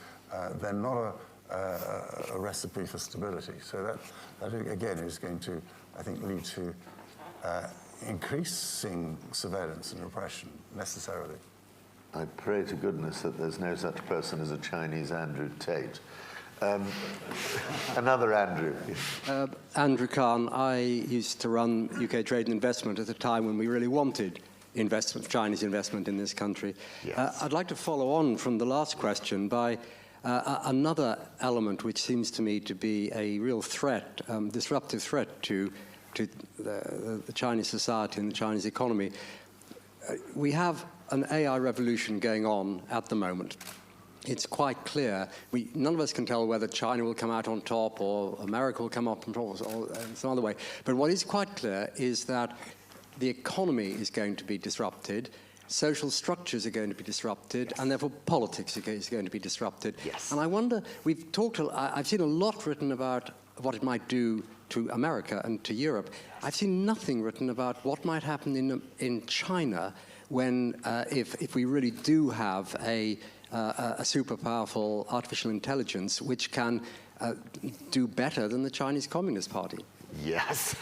they're not a recipe for stability. So that again is going to, I think, lead to increasing surveillance and repression necessarily. I pray to goodness that there's no such person as a Chinese Andrew Tate. Another Andrew. Andrew Khan. I used to run UK Trade and Investment at a time when we really wanted investment, Chinese investment in this country. Yes. I'd like to follow on from the last question by another element which seems to me to be a real threat, disruptive threat to the Chinese society and the Chinese economy. We have an AI revolution going on at the moment. It's quite clear. None of us can tell whether China will come out on top or America will come up on top or some other way. But what is quite clear is that the economy is going to be disrupted, social structures are going to be disrupted, and therefore politics is going to be disrupted. Yes. And I wonder, I've seen a lot written about what it might do to America and to Europe. I've seen nothing written about what might happen in China when, if we really do have a super powerful artificial intelligence which can do better than the Chinese Communist Party. Yes,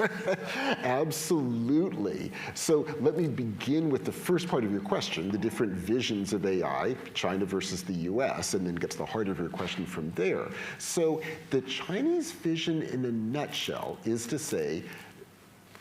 absolutely. So let me begin with the first part of your question, the different visions of AI, China versus the US, and then get to the heart of your question from there. So the Chinese vision in a nutshell is to say,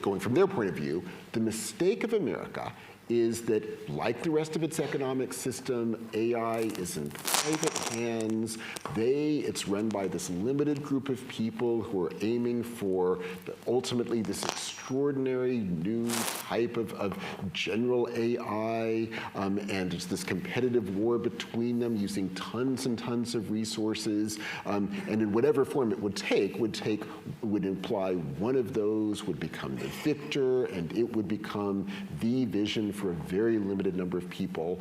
going from their point of view, the mistake of America is that, like the rest of its economic system, AI is in private hands. It's run by this limited group of people who are aiming for ultimately this extraordinary new type of general AI, and it's this competitive war between them using tons and tons of resources, and in whatever form it would imply one of those would become the victor, and it would become the vision for a very limited number of people.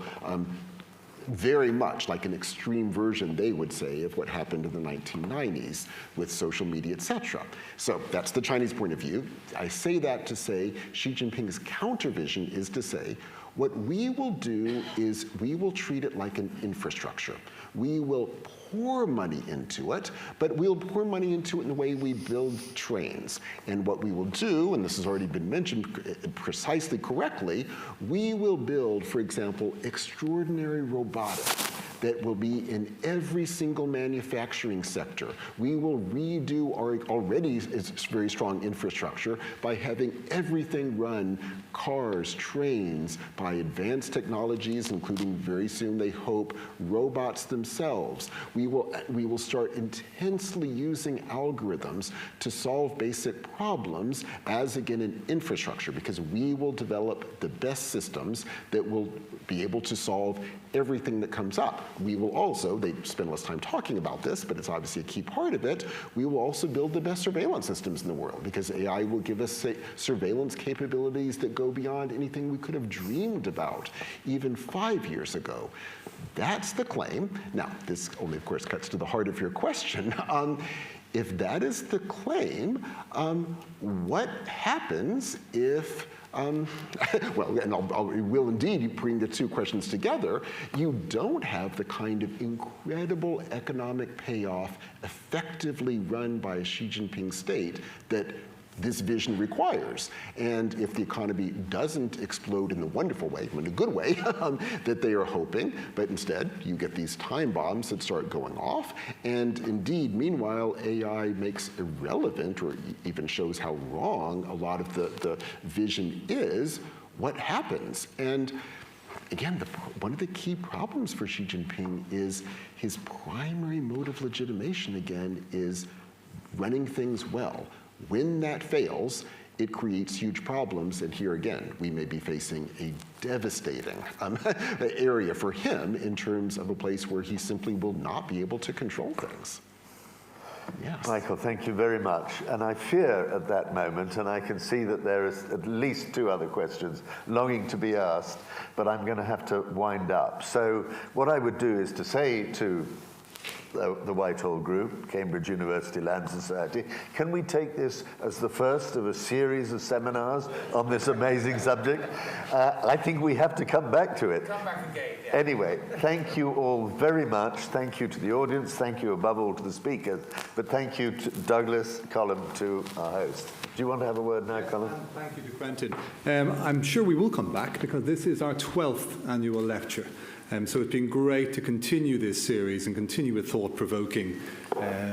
very much like an extreme version, they would say, of what happened in the 1990s with social media, etc. So that's the Chinese point of view. I say that to say Xi Jinping's countervision is to say, what we will do is we will treat it like an infrastructure. We will pour money into it, but we'll pour money into it in the way we build trains. And what we will do, and this has already been mentioned precisely correctly, we will build, for example, extraordinary robotics that will be in every single manufacturing sector. We will redo our already very strong infrastructure by having everything run, cars, trains, by advanced technologies, including very soon, they hope, robots themselves. We will start intensely using algorithms to solve basic problems as, again, an infrastructure, because we will develop the best systems that will be able to solve everything that comes up. We will also, they spend less time talking about this, but it's obviously a key part of it, we will also build the best surveillance systems in the world, because AI will give us surveillance capabilities that go beyond anything we could have dreamed about even 5 years ago. That's the claim. Now, this only, of course, cuts to the heart of your question. If that is the claim, what happens if well, and I will indeed bring the two questions together, you don't have the kind of incredible economic payoff effectively run by a Xi Jinping state that this vision requires. And if the economy doesn't explode in the wonderful way, in a good way, that they are hoping, but instead you get these time bombs that start going off, and indeed, meanwhile, AI makes irrelevant, or even shows how wrong a lot of the vision is, what happens? And again, one of the key problems for Xi Jinping is his primary mode of legitimation, again, is running things well. When that fails, it creates huge problems, and here again, we may be facing a devastating area for him in terms of a place where he simply will not be able to control things. Yes. Michael, thank you very much. And I fear at that moment, and I can see that there is at least two other questions longing to be asked, but I'm going to have to wind up. So what I would do is to say to the Whitehall Group, Cambridge University Land Society, can we take this as the first of a series of seminars on this amazing subject? I think we have to come back to it. Come back again. Yeah. Anyway, thank you all very much. Thank you to the audience. Thank you above all to the speakers. But thank you to Douglas, Colin, to our host. Do you want to have a word now, Colin? Thank you to Quentin. I'm sure we will come back because this is our 12th annual lecture. So it's been great to continue this series and continue with thought-provoking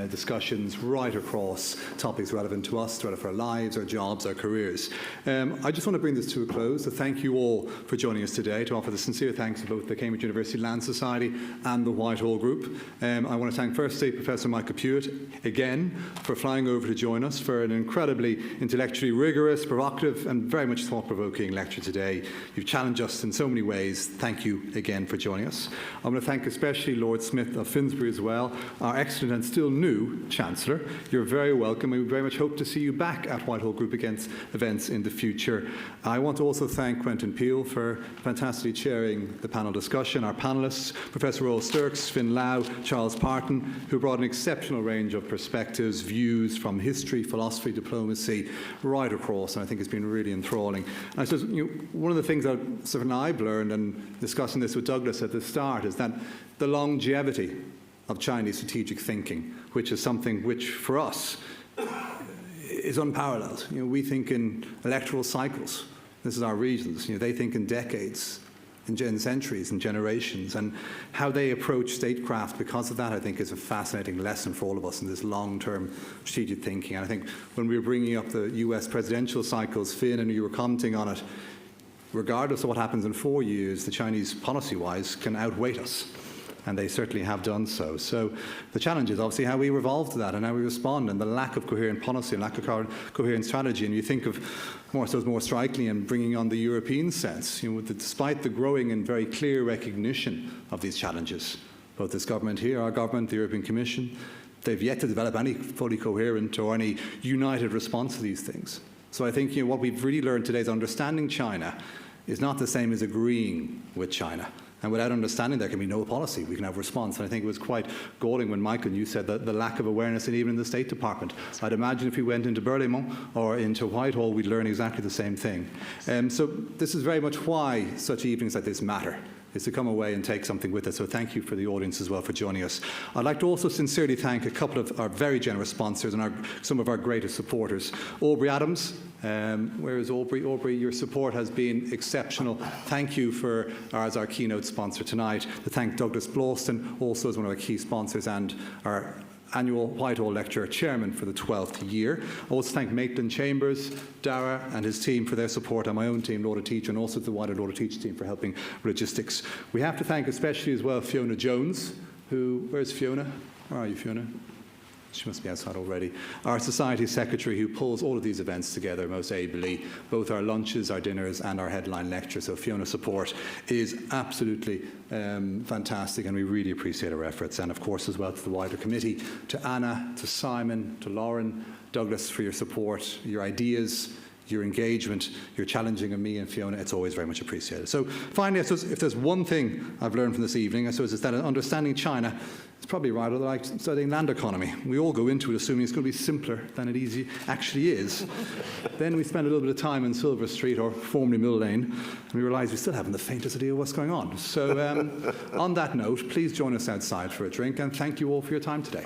discussions right across topics relevant to us, relevant for our lives, our jobs, our careers. I just want to bring this to a close. So thank you all for joining us today, to offer the sincere thanks to both the Cambridge University Land Society and the Whitehall Group. I want to thank firstly Professor Michael Puett again for flying over to join us for an incredibly intellectually rigorous, provocative and very much thought-provoking lecture today. You've challenged us in so many ways. Thank you again for joining us. I want to thank especially Lord Smith of Finsbury as well, our excellent and still new Chancellor. You're very welcome. We very much hope to see you back at Whitehall Group events in the future. I want to also thank Quentin Peel for fantastically chairing the panel discussion, our panelists, Professor Roel Sterckx, Finn Lau, Charles Parton, who brought an exceptional range of perspectives, views from history, philosophy, diplomacy, right across, and I think it's been really enthralling. And I suppose one of the things that I've learned, and discussing this with Douglas at the start, is that the longevity of Chinese strategic thinking, which is something which, for us, is unparalleled. We think in electoral cycles. This is our regions. They think in decades, in centuries, and generations, and how they approach statecraft because of that, I think, is a fascinating lesson for all of us in this long-term strategic thinking. And I think when we were bringing up the US presidential cycles, Finn, and you were commenting on it, regardless of what happens in 4 years, the Chinese, policy-wise, can outweigh us. And they certainly have done so. So the challenge is obviously how we evolve to that and how we respond, and the lack of coherent policy and lack of coherent strategy. And you think of, more strikingly, and bringing on the European sense, despite the growing and very clear recognition of these challenges, both this government here, our government, the European Commission, they've yet to develop any fully coherent or any united response to these things. So I think what we've really learned today is understanding China is not the same as agreeing with China. And without understanding, there can be no policy. We can have response. And I think it was quite galling when, Michael, you said that the lack of awareness, and even in the State Department. I'd imagine if we went into Berlaymont or into Whitehall, we'd learn exactly the same thing. So this is very much why such evenings like this matter, is to come away and take something with us. So thank you for the audience as well for joining us. I'd like to also sincerely thank a couple of our very generous sponsors and some of our greatest supporters. Aubrey Adams, where is Aubrey? Aubrey, your support has been exceptional. Thank you as our keynote sponsor tonight. To thank Douglas Blawston, also as one of our key sponsors, and our annual Whitehall Lecture chairman for the 12th year. I also thank Maitland Chambers, Dara and his team for their support, and my own team, Law to Teach, and also the wider Law to Teach team for helping logistics. We have to thank especially as well Fiona Jones, where's Fiona? Where are you, Fiona? She must be outside already. Our Society Secretary, who pulls all of these events together most ably, both our lunches, our dinners, and our headline lecture. So Fiona's support is absolutely fantastic, and we really appreciate her efforts. And of course, as well, to the wider committee, to Anna, to Simon, to Lauren, Douglas, for your support, your ideas, your engagement, your challenging of me and Fiona. It's always very much appreciated. So finally, I suppose if there's one thing I've learned from this evening, I suppose it's that understanding China is probably rather like studying land economy. We all go into it assuming it's going to be simpler than it actually is. Then we spend a little bit of time in Silver Street, or formerly Mill Lane, and we realise we still haven't the faintest idea what's going on. So on that note, please join us outside for a drink, and thank you all for your time today.